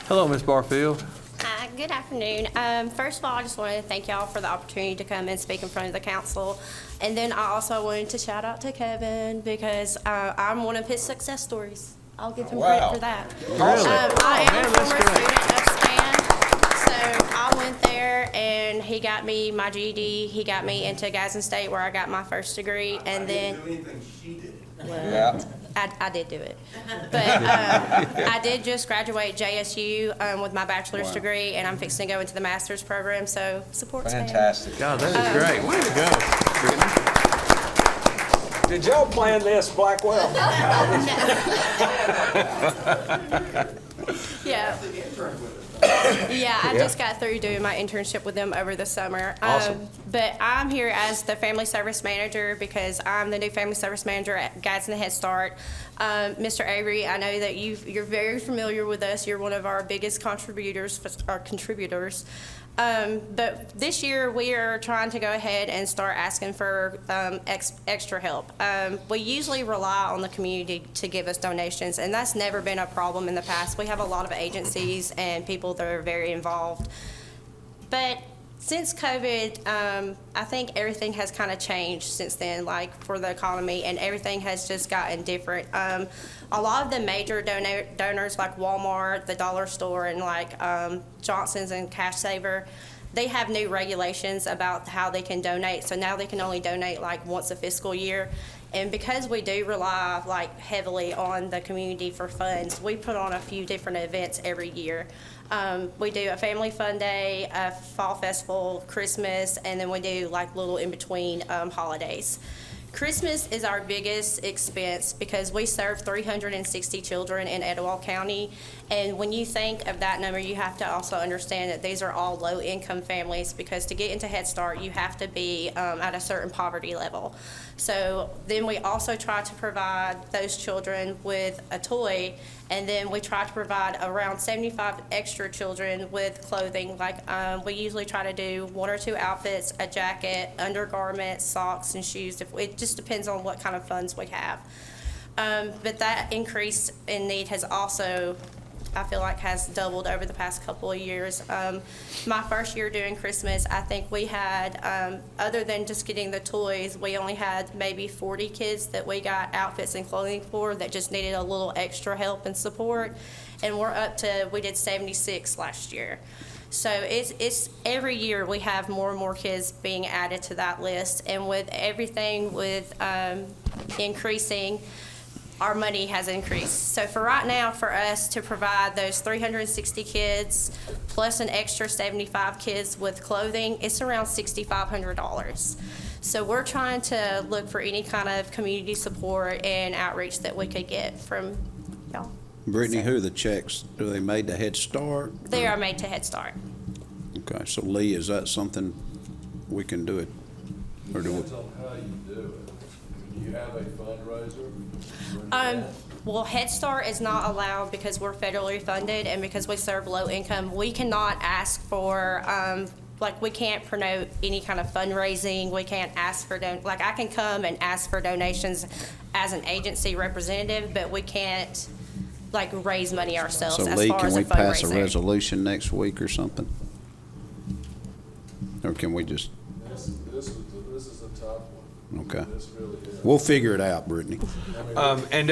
Hello, Ms. Barfield.
Hi, good afternoon. First of all, I just wanted to thank y'all for the opportunity to come and speak in front of the council. And then I also wanted to shout out to Kevin because I'm one of his success stories. I'll give him credit for that. I am a former student of SPAN, so I went there and he got me my GED. He got me into Gadsden State where I got my first degree, and then.
Yeah.
I did do it. But I did just graduate JSU with my bachelor's degree, and I'm fixing to go into the master's program, so support SPAN.
Fantastic.
God, that is great. Way to go, Brittany.
Did y'all plan this, Blackwell?
Yeah. Yeah, I just got through doing my internship with them over the summer.
Awesome.
But I'm here as the family service manager because I'm the new family service manager at Gadsden Head Start. Mr. Avery, I know that you're very familiar with us. You're one of our biggest contributors. But this year we are trying to go ahead and start asking for extra help. We usually rely on the community to give us donations, and that's never been a problem in the past. We have a lot of agencies and people that are very involved. But since COVID, I think everything has kind of changed since then, like for the economy, and everything has just gotten different. A lot of the major donors like Walmart, the dollar store, and like Johnson's and Cash Saver, they have new regulations about how they can donate. So now they can only donate like once a fiscal year. And because we do rely like heavily on the community for funds, we put on a few different events every year. We do a family fun day, a fall festival, Christmas, and then we do like little in-between holidays. Christmas is our biggest expense because we serve 360 children in Etowah County. And when you think of that number, you have to also understand that these are all low-income families because to get into Head Start, you have to be at a certain poverty level. So then we also try to provide those children with a toy, and then we try to provide around 75 extra children with clothing. Like we usually try to do 1 or 2 outfits, a jacket, undergarments, socks, and shoes. It just depends on what kind of funds we have. But that increase in need has also, I feel like, has doubled over the past couple of years. My first year doing Christmas, I think we had, other than just getting the toys, we only had maybe 40 kids that we got outfits and clothing for that just needed a little extra help and support. And we're up to, we did 76 last year. So it's every year we have more and more kids being added to that list. And with everything with increasing, our money has increased. So for right now, for us to provide those 360 kids plus an extra 75 kids with clothing, it's around $6,500. So we're trying to look for any kind of community support and outreach that we could get from y'all.
Brittany, who are the checks? Do they made to Head Start?
They are made to Head Start.
Okay, so Lee, is that something we can do it? Or do we?
Depends on how you do it. Do you have a fundraiser?
Well, Head Start is not allowed because we're federally funded and because we serve low income. We cannot ask for, like, we can't promote any kind of fundraising. We can't ask for, like, I can come and ask for donations as an agency representative, but we can't, like, raise money ourselves
So
as
Lee,
far
can
as a
we pass a
fundraiser.
resolution next week or something? Or can we just,
This is a tough one.
okay.
This really is.
We'll figure it out, Brittany.
And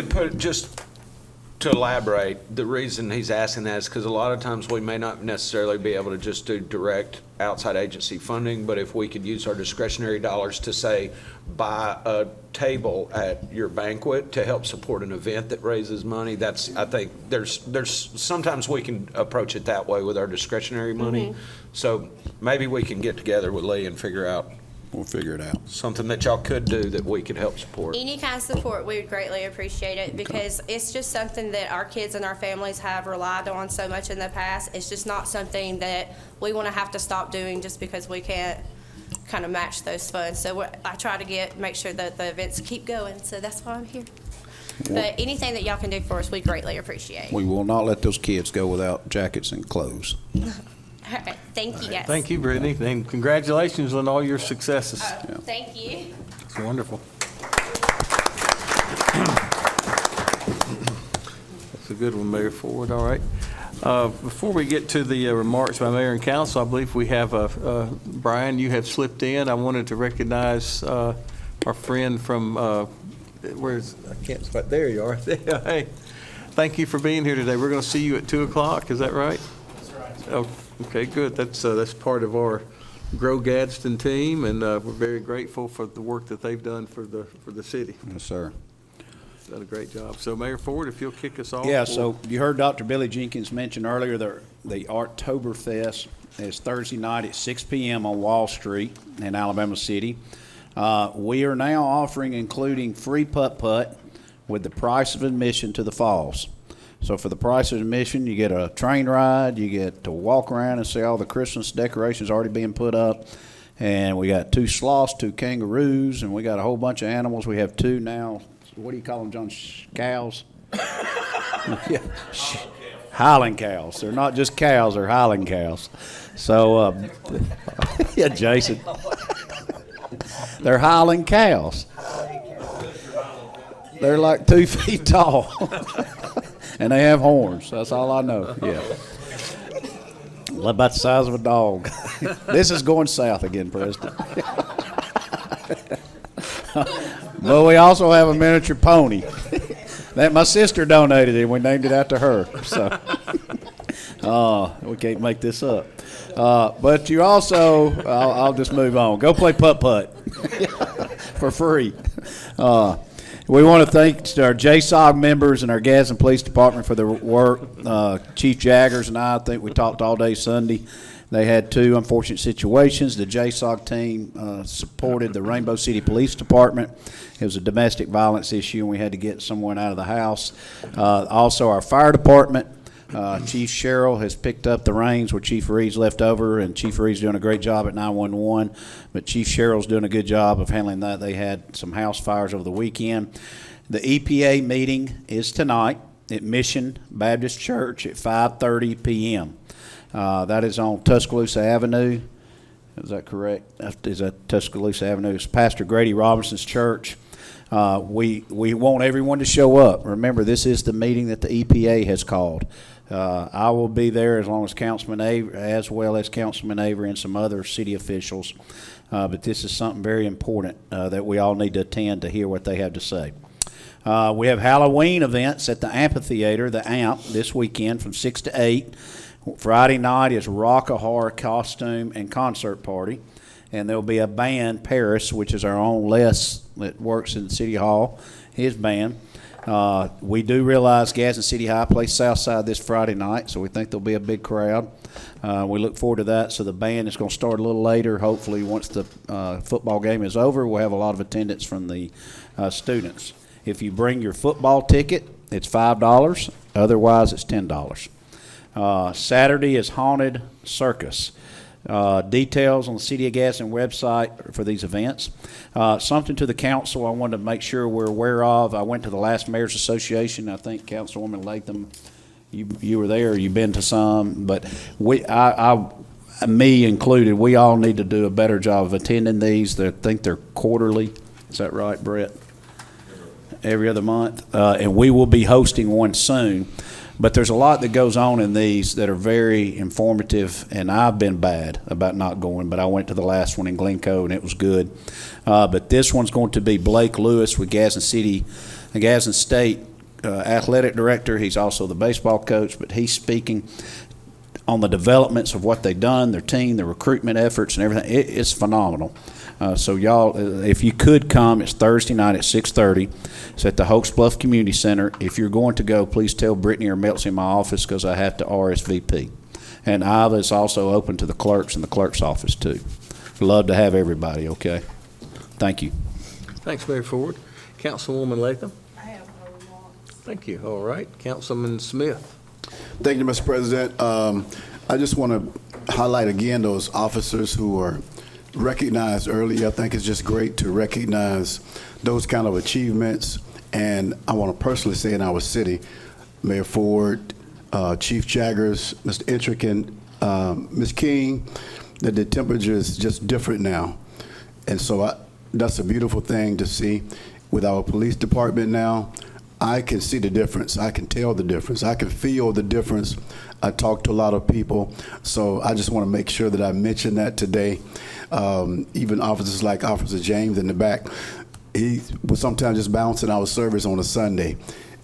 to to elaborate, the reason he's asking that is because a lot of times we may not necessarily be able to just do direct outside agency funding, but if we could use our discretionary dollars to say, buy a table at your banquet to help support an event that raises money, that's, I think, there's sometimes we can approach it that way with our discretionary money. So maybe we can get together with Lee and figure out.
We'll figure it out.
Something that y'all could do that we could help support.
Any kind of support, we would greatly appreciate it, because it's just something that our kids and our families have relied on so much in the past. It's just not something that we want to have to stop doing just because we can't kind of match those funds. So I try to make sure that the events keep going, so that's why I'm here. But anything that y'all can do for us, we greatly appreciate.
We will not let those kids go without jackets and clothes.
All right, thank you, guys.
Thank you, Brittany, and congratulations on all your successes.
Thank you.
It's wonderful. That's a good one, Mayor Ford. All right. Before we get to the remarks by Mayor and Council, I believe we have Brian, you have slipped in. I wanted to recognize our friend from, there you are. Hey, thank you for being here today. We're going to see you at 2 o'clock. Is that right? That's right. Oh, okay, good. That's part of our Grow Gadsden team, and we're very grateful for the work that they've done for the city.
Yes, sir.
Done a great job. So, Mayor Ford, if you'll kick us off.
Yeah, so you heard Dr. Billy Jenkins mention earlier the Arttoberfest is Thursday night at 6 p.m. on Wall Street in Alabama City. We are now offering including free putt-putt with the price of admission to the falls. So for the price of admission, you get a train ride, you get to walk around and see all the Christmas decorations already being put up. And we got 2 sloths, 2 kangaroos, and we got a whole bunch of animals. We have 2 now. What do you call them, John? Cows? Yeah. Highland cows. They're not just cows, they're Highland cows. So, yeah, Jason. They're Highland cows. They're like 2 feet tall. And they have horns. That's all I know. Yeah. About the size of a dog. This is going south again, President. But we also have a miniature pony that my sister donated, and we named it after her. So we can't make this up. But you also, I'll just move on. Go play putt-putt for free. We want to thank our JSOG members and our Gadsden Police Department for their work. Chief Jaggers and I think we talked all day Sunday. They had 2 unfortunate situations. The JSOG team supported the Rainbow City Police Department. It was a domestic violence issue, and we had to get someone out of the house. Also, our fire department, Chief Sherrill has picked up the reins where Chief Reed's left over, and Chief Reed's doing a great job at 911, but Chief Sherrill's doing a good job of handling that. They had some house fires over the weekend. The EPA meeting is tonight at Mission Baptist Church at 5:30 p.m. That is on Tuscaloosa Avenue. Is that correct? Is that Tuscaloosa Avenue? It's Pastor Grady Robinson's church. We want everyone to show up. Remember, this is the meeting that the EPA has called. I will be there as long as Councilman Avery, as well as Councilman Avery and some other city officials. But this is something very important that we all need to attend to hear what they have to say. We have Halloween events at the amphitheater, the AMP, this weekend from 6 to 8. Friday night is Rock-a-Horror costume and concert party. And there'll be a band, Paris, which is our own Les that works in City Hall, his band. We do realize Gadsden City High plays Southside this Friday night, so we think there'll be a big crowd. We look forward to that. So the band is going to start a little later. Hopefully, once the football game is over, we'll have a lot of attendance from the students. If you bring your football ticket, it's $5. Otherwise, it's $10. Saturday is Haunted Circus. Details on the City of Gadsden website for these events. Something to the council I wanted to make sure we're aware of. I went to the last Mayor's Association. I think Councilwoman Latham, you were there. You've been to some, but me included, we all need to do a better job of attending these. I think they're quarterly. Is that right, Brett? Every other month. And we will be hosting one soon. But there's a lot that goes on in these that are very informative, and I've been bad about not going, but I went to the last one in Glencoe, and it was good. But this one's going to be Blake Lewis with Gadsden State athletic director. He's also the baseball coach, but he's speaking on the developments of what they've done, their team, their recruitment efforts, and everything. It's phenomenal. So y'all, if you could come, it's Thursday night at 6:30. It's at the Hoax Bluff Community Center. If you're going to go, please tell Brittany or Meltzy in my office because I have to RSVP. And IVA is also open to the clerks in the clerk's office too. Love to have everybody, okay? Thank you.
Thanks, Mayor Ford. Councilwoman Latham? I have no remarks. Thank you. All right. Councilman Smith?
Thank you, Mr. President. I just want to highlight again those officers who are recognized early. I think it's just great to recognize those kind of achievements. And I want to personally say in our city, Mayor Ford, Chief Jaggers, Mr. Intrican, Ms. King, that the temperature is just different now. And so that's a beautiful thing to see with our police department now. I can see the difference. I can tell the difference. I can feel the difference. I talk to a lot of people. So I just want to make sure that I mention that today. Even officers like Officer James in the back, he was sometimes just bouncing our service on a Sunday.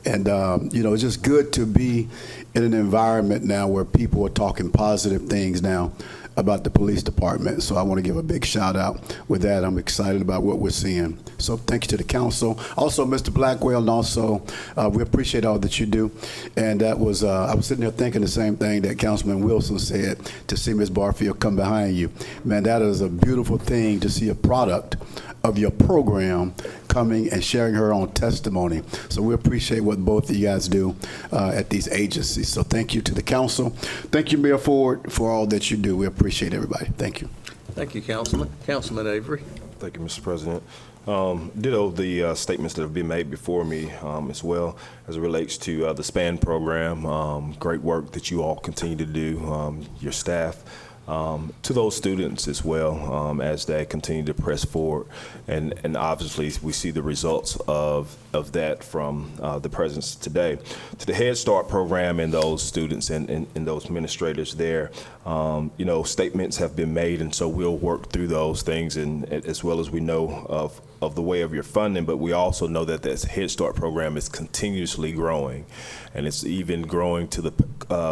And, it's just good to be in an environment now where people are talking positive things now about the police department. So I want to give a big shout out with that. I'm excited about what we're seeing. So thank you to the council. Also, Mr. Blackwell, and also we appreciate all that you do. And that was, I was sitting there thinking the same thing that Councilman Wilson said, to see Ms. Barfield come behind you. Man, that is a beautiful thing to see a product of your program coming and sharing her own testimony. So we appreciate what both of you guys do at these agencies. So thank you to the council. Thank you, Mayor Ford, for all that you do. We appreciate everybody. Thank you.
Thank you, Councilman. Councilman Avery.
Thank you, Mr. President. Ditto the statements that have been made before me as well as it relates to the SPAN program. Great work that you all continue to do, your staff. To those students as well, as they continue to press forward. And obviously we see the results of that from the presence today. To the Head Start program and those students and those administrators there, statements have been made, and so we'll work through those things, and as well as we know of the way of your funding, but we also know that this Head Start program is continuously growing, and it's even growing to the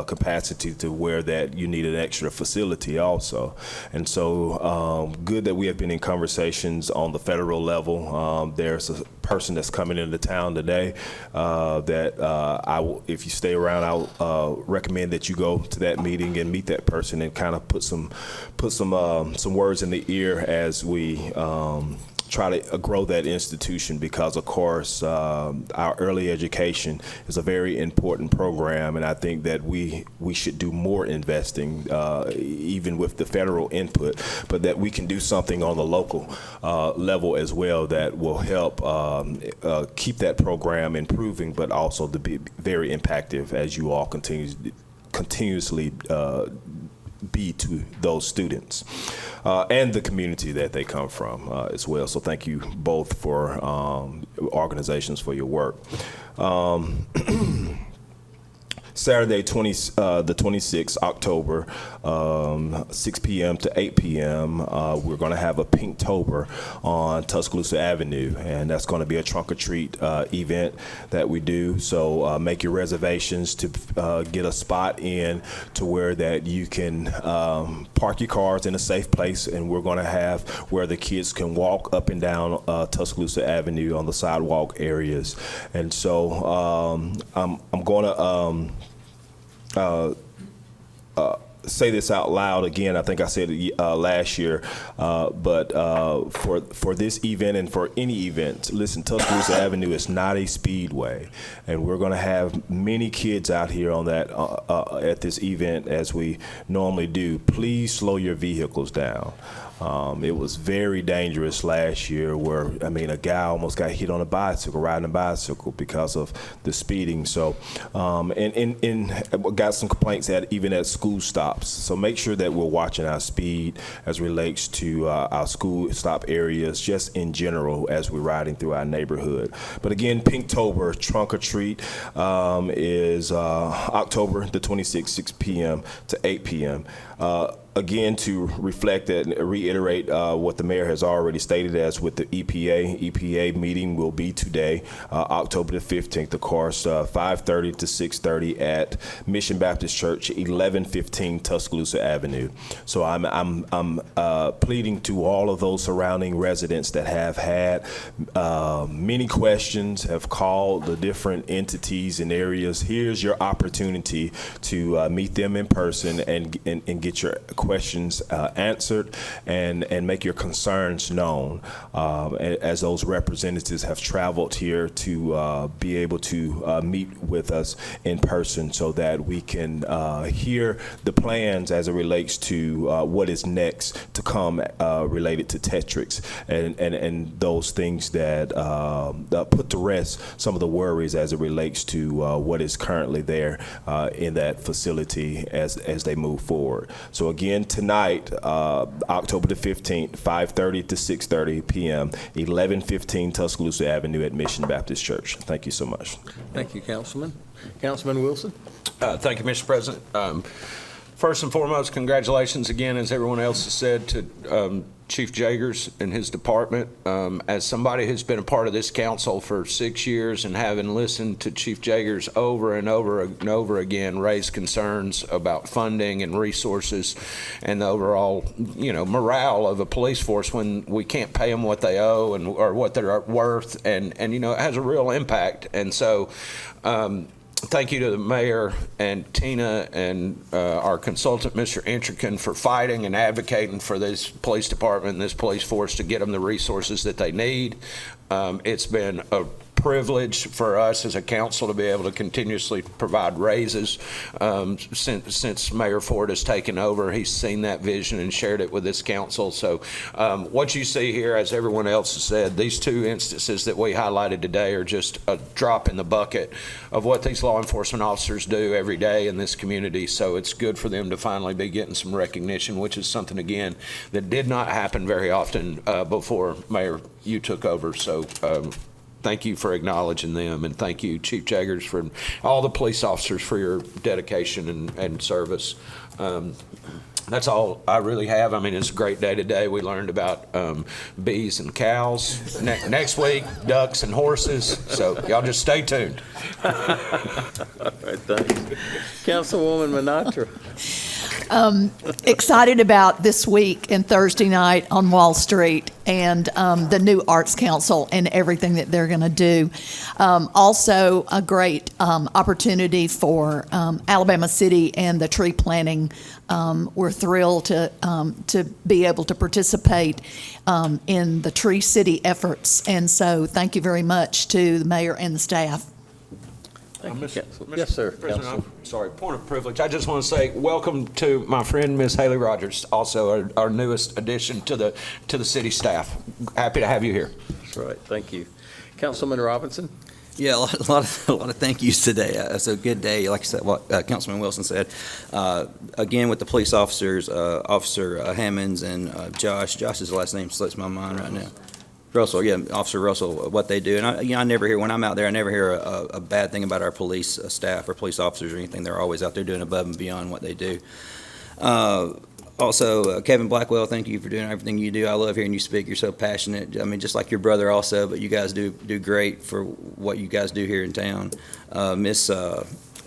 capacity to where that you need an extra facility also. And so good that we have been in conversations on the federal level. There's a person that's coming into town today that if you stay around, I'll recommend that you go to that meeting and meet that person and kind of put some words in the ear as we try to grow that institution, because of course our early education is a very important program, and I think that we should do more investing even with the federal input, but that we can do something on the local level as well that will help keep that program improving, but also to be very impactful as you all continuously be to those students and the community that they come from as well. So thank you both for organizations for your work. Saturday, the 26th October, 6 p.m. to 8 p.m., we're going to have a Pinktober on Tuscaloosa Avenue, and that's going to be a trunk or treat event that we do. So make your reservations to get a spot in to where that you can park your cars in a safe place, and we're going to have where the kids can walk up and down Tuscaloosa Avenue on the sidewalk areas. And so I'm going to say this out loud again. I think I said it last year, but for this event and for any event, listen, Tuscaloosa Avenue is not a speedway, and we're going to have many kids out here on that at this event as we normally do. Please slow your vehicles down. It was very dangerous last year where, a guy almost got hit on a bicycle, riding a bicycle because of the speeding. So, and got some complaints even at school stops. So make sure that we're watching our speed as relates to our school stop areas, just in general as we're riding through our neighborhood. But again, Pinktober, trunk or treat, is October the 26th, 6 p.m. to 8 p.m. Again, to reflect and reiterate what the mayor has already stated, as with the EPA meeting will be today, October the 15th, of course, 5:30 to 6:30 at Mission Baptist Church, 1115 Tuscaloosa Avenue. So I'm pleading to all of those surrounding residents that have had many questions, have called the different entities and areas. Here's your opportunity to meet them in person and get your questions answered and make your concerns known, as those representatives have traveled here to be able to meet with us in person, so that we can hear the plans as it relates to what is next to come related to Tetrix and those things that put to rest some of the worries as it relates to what is currently there in that facility as they move forward. So again, tonight, October the 15th, 5:30 to 6:30 p.m., 1115 Tuscaloosa Avenue at Mission Baptist Church. Thank you so much.
Thank you, Councilman. Councilman Wilson?
Thank you, Mr. President. First and foremost, congratulations again, as everyone else has said, to Chief Jagers and his department. As somebody who's been a part of this council for 6 years and having listened to Chief Jagers over and over and over again raise concerns about funding and resources and the overall, morale of a police force when we can't pay them what they owe or what they're worth, and it has a real impact. And so, thank you to the mayor and Tina and our consultant, Mr. Intrican, for fighting and advocating for this police department and this police force to get them the resources that they need. It's been a privilege for us as a council to be able to continuously provide raises since Mayor Ford has taken over. He's seen that vision and shared it with this council. So what you see here, as everyone else has said, these two instances that we highlighted today are just a drop in the bucket of what these law enforcement officers do every day in this community. So it's good for them to finally be getting some recognition, which is something, again, that did not happen very often before, Mayor, you took over. So thank you for acknowledging them, and thank you, Chief Jagers, for all the police officers for your dedication and service. That's all I really have. I mean, it's a great day today. We learned about bees and cows. Next week, ducks and horses. So y'all just stay tuned.
All right, thanks. Councilwoman Minatra.
Excited about this week and Thursday night on Wall Street and the new Arts Council and everything that they're going to do. Also, a great opportunity for Alabama City and the tree planting. We're thrilled to be able to participate in the Tree City efforts. And so thank you very much to the mayor and the staff.
Yes, sir.
President, I'm sorry, point of privilege. I just want to say welcome to my friend, Ms. Haley Rogers, also our newest addition to the city staff. Happy to have you here.
That's right. Thank you. Councilman Robinson?
Yeah, a lot of thank yous today. It's a good day, like I said, what Councilman Wilson said. Again, with the police officers, Officer Hammonds and Josh. Josh's last name slips my mind right now. Russell, yeah, Officer Russell, what they do. And I never hear, when I'm out there, I never hear a bad thing about our police staff or police officers or anything. They're always out there doing above and beyond what they do. Also, Kevin Blackwell, thank you for doing everything you do. I love hearing you speak. You're so passionate. I mean, just like your brother also, but you guys do great for what you guys do here in town. Miss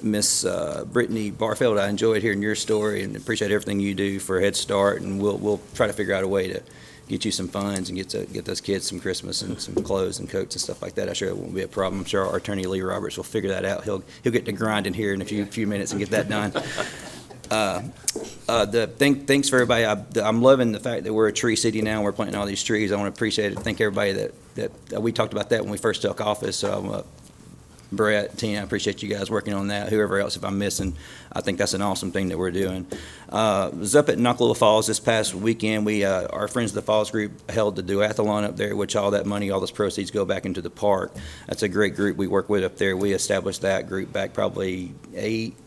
Brittany Barfield, I enjoyed hearing your story and appreciate everything you do for Head Start, and we'll try to figure out a way to get you some funds and get those kids some Christmas and some clothes and coats and stuff like that. I'm sure it won't be a problem. I'm sure our attorney Lee Roberts will figure that out. He'll get to grinding here in a few minutes and get that done. Thanks for everybody. I'm loving the fact that we're a tree city now and we're planting all these trees. I want to appreciate it. Thank everybody that we talked about that when we first took office. So Brett, Tina, I appreciate you guys working on that. Whoever else, if I'm missing, I think that's an awesome thing that we're doing. Was up at Knuckle Falls this past weekend. We, our Friends of the Falls group held the duathlon up there, which all that money, all those proceeds go back into the park. That's a great group we work with up there. We established that group back probably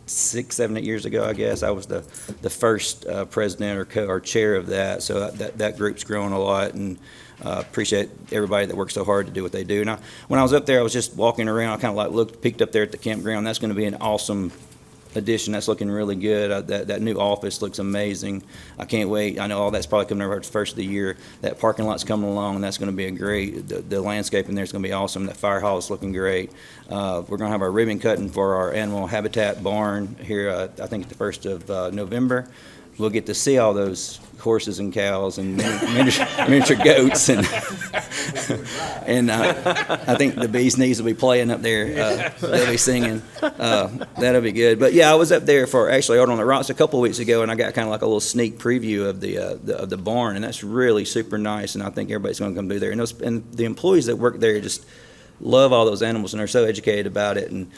7, 8 years ago, I guess. I was the first president or chair of that. So that group's grown a lot, and appreciate everybody that works so hard to do what they do. Now, when I was up there, I was just walking around. I kind of peeked up there at the campground. That's going to be an awesome addition. That's looking really good. That new office looks amazing. I can't wait. I know all that's probably coming over the first of the year. That parking lot's coming along, and that's going to be a great. The landscaping there is going to be awesome. That fire hall is looking great. We're going to have our ribbon cutting for our animal habitat barn here. I think the 1st of November. We'll get to see all those horses and cows and miniature goats, and I think the bee's knees will be playing up there. They'll be singing. That'll be good. But yeah, I was up there for actually out on the rocks a couple of weeks ago, and I got kind of like a little sneak preview of the barn, and that's really super nice. And I think everybody's going to come through there. And the employees that work there just love all those animals, and they're so educated about it. And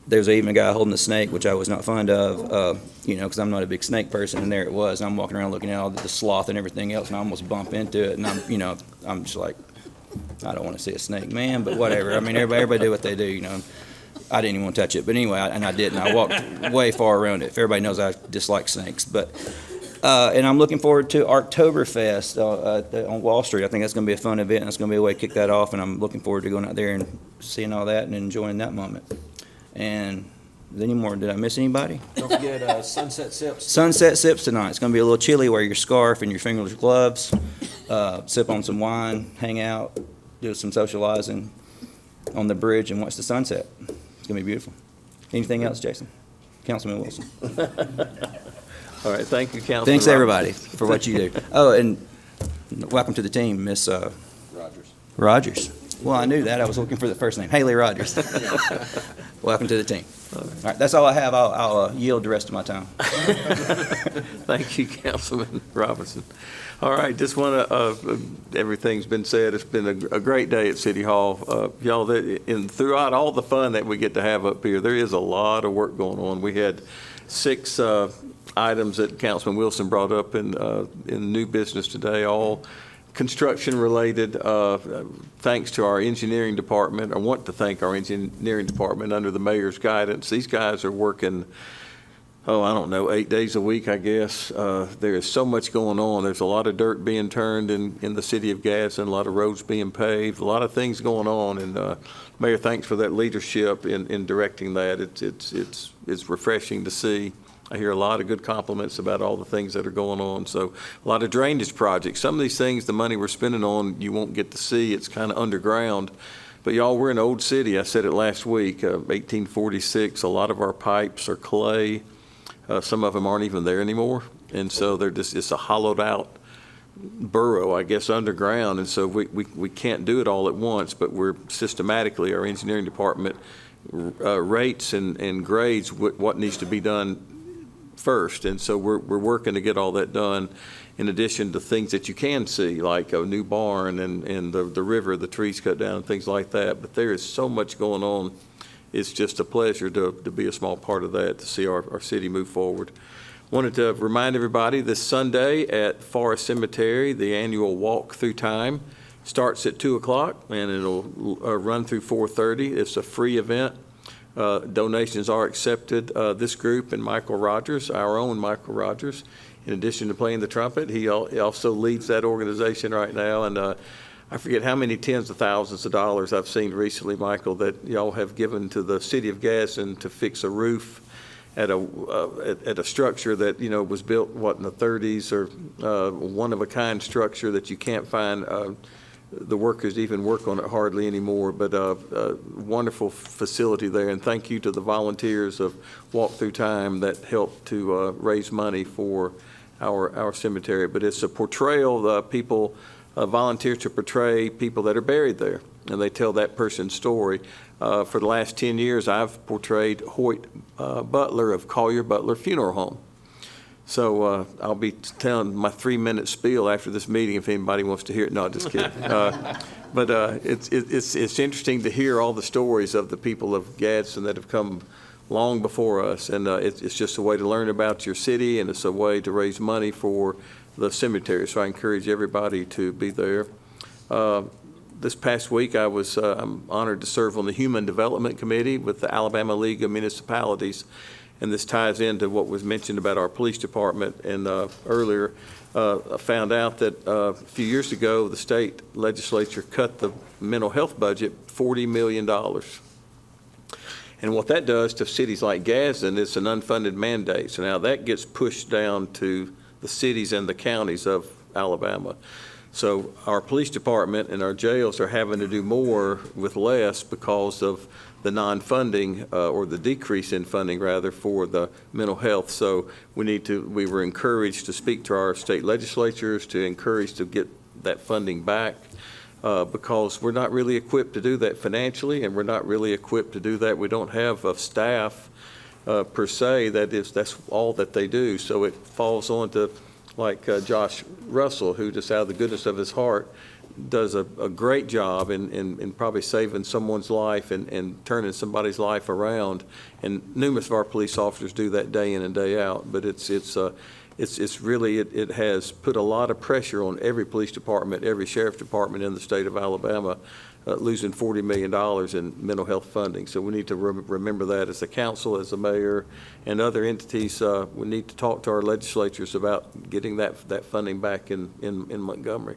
there's even a guy holding a snake, which I was not fond of, because I'm not a big snake person, and there it was. I'm walking around looking at all the sloth and everything else, and I almost bump into it, and I'm just like, I don't want to see a snake, man, but whatever. I mean, everybody do what they do, I didn't even want to touch it, but anyway, I didn't. I walked way far around it. Everybody knows I dislike snakes, but and I'm looking forward to Oktoberfest on Wall Street. I think that's going to be a fun event, and it's going to be a way to kick that off, and I'm looking forward to going out there and seeing all that and enjoying that moment. And any more? Did I miss anybody?
Don't forget Sunset Sips.
Sunset Sips tonight. It's going to be a little chilly. Wear your scarf and your fingerless gloves. Sip on some wine, hang out, do some socializing on the bridge, and watch the sunset. It's going to be beautiful. Anything else, Jason? Councilman Wilson.
All right, thank you, Councilman.
Thanks, everybody, for what you do. Oh, and welcome to the team, Miss Rogers. Well, I knew that. I was looking for the first name. Haley Rogers. Welcome to the team. All right, that's all I have. I'll yield the rest of my time.
Thank you, Councilman Robinson. All right, just want to, everything's been said. It's been a great day at City Hall. Y'all, and throughout all the fun that we get to have up here, there is a lot of work going on. We had 6 items that Councilman Wilson brought up in new business today, all construction related. Thanks to our engineering department. I want to thank our engineering department under the mayor's guidance. These guys are working, I don't know, 8 days a week, I guess. There is so much going on. There's a lot of dirt being turned in the city of Gadsden, a lot of roads being paved, a lot of things going on. And Mayor, thanks for that leadership in directing that. It's refreshing to see. I hear a lot of good compliments about all the things that are going on. So a lot of drainage projects. Some of these things, the money we're spending on, you won't get to see. It's kind of underground. But y'all, we're an old city. I said it last week, 1846. A lot of our pipes are clay. Some of them aren't even there anymore. And so they're just, it's a hollowed out burrow, I guess, underground. And so we can't do it all at once, but we're systematically, our engineering department rates and grades what needs to be done first. And so we're working to get all that done, in addition to things that you can see, like a new barn and the river, the trees cut down, and things like that. But there is so much going on. It's just a pleasure to be a small part of that, to see our city move forward. Wanted to remind everybody this Sunday at Forest Cemetery, the annual walk through time starts at 2 o'clock and it'll run through 4:30. It's a free event. Donations are accepted. This group and Michael Rogers, our own Michael Rogers, in addition to playing the trumpet, he also leads that organization right now. And I forget how many tens of thousands of dollars I've seen recently, Michael, that y'all have given to the city of Gadsden to fix a roof at a structure that, was built, in the 30s, or one-of-a-kind structure that you can't find the workers even work on it hardly anymore, but a wonderful facility there. And thank you to the volunteers of Walk Through Time that helped to raise money for our cemetery. But it's a portrayal. The people volunteer to portray people that are buried there, and they tell that person's story. For the last 10 years, I've portrayed Hoyt Butler of Collier Butler Funeral Home. So I'll be telling my 3-minute spiel after this meeting if anybody wants to hear it. No, just kidding. But it's interesting to hear all the stories of the people of Gadsden that have come long before us, and it's just a way to learn about your city, and it's a way to raise money for the cemetery. So I encourage everybody to be there. This past week, I'm honored to serve on the Human Development Committee with the Alabama League of Municipalities. And this ties into what was mentioned about our police department. And earlier, I found out that a few years ago, the state legislature cut the mental health budget $40 million. And what that does to cities like Gadsden, it's an unfunded mandate. So now that gets pushed down to the cities and the counties of Alabama. So our police department and our jails are having to do more with less because of the non-funding, or the decrease in funding rather, for the mental health. So we were encouraged to speak to our state legislatures to encourage to get that funding back, because we're not really equipped to do that financially, and we're not really equipped to do that. We don't have a staff per se that's all that they do. So it falls on to like Josh Russell, who just out of the goodness of his heart does a great job in probably saving someone's life and turning somebody's life around. And numerous of our police officers do that day in and day out. But it has put a lot of pressure on every police department, every sheriff's department in the state of Alabama, losing $40 million in mental health funding. So we need to remember that as the council, as the mayor, and other entities. We need to talk to our legislatures about getting that funding back in Montgomery.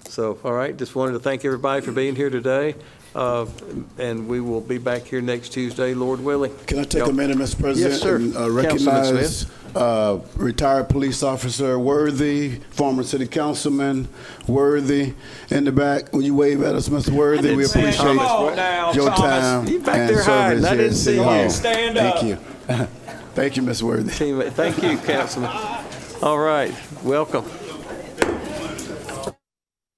So, all right, just wanted to thank everybody for being here today. And we will be back here next Tuesday, Lord willing.
Can I take a minute, Mr. President?
Yes, sir.
And recognize retired police officer Worthy, former city councilman Worthy in the back. Will you wave at us, Mr. Worthy? We appreciate your time
You back
and
there hiding.
service
I
here
didn't
at
see
City
you.
Hall.
Stand up.
Thank you. Thank you, Mr. Worthy.
Thank you, Councilman. All right, welcome.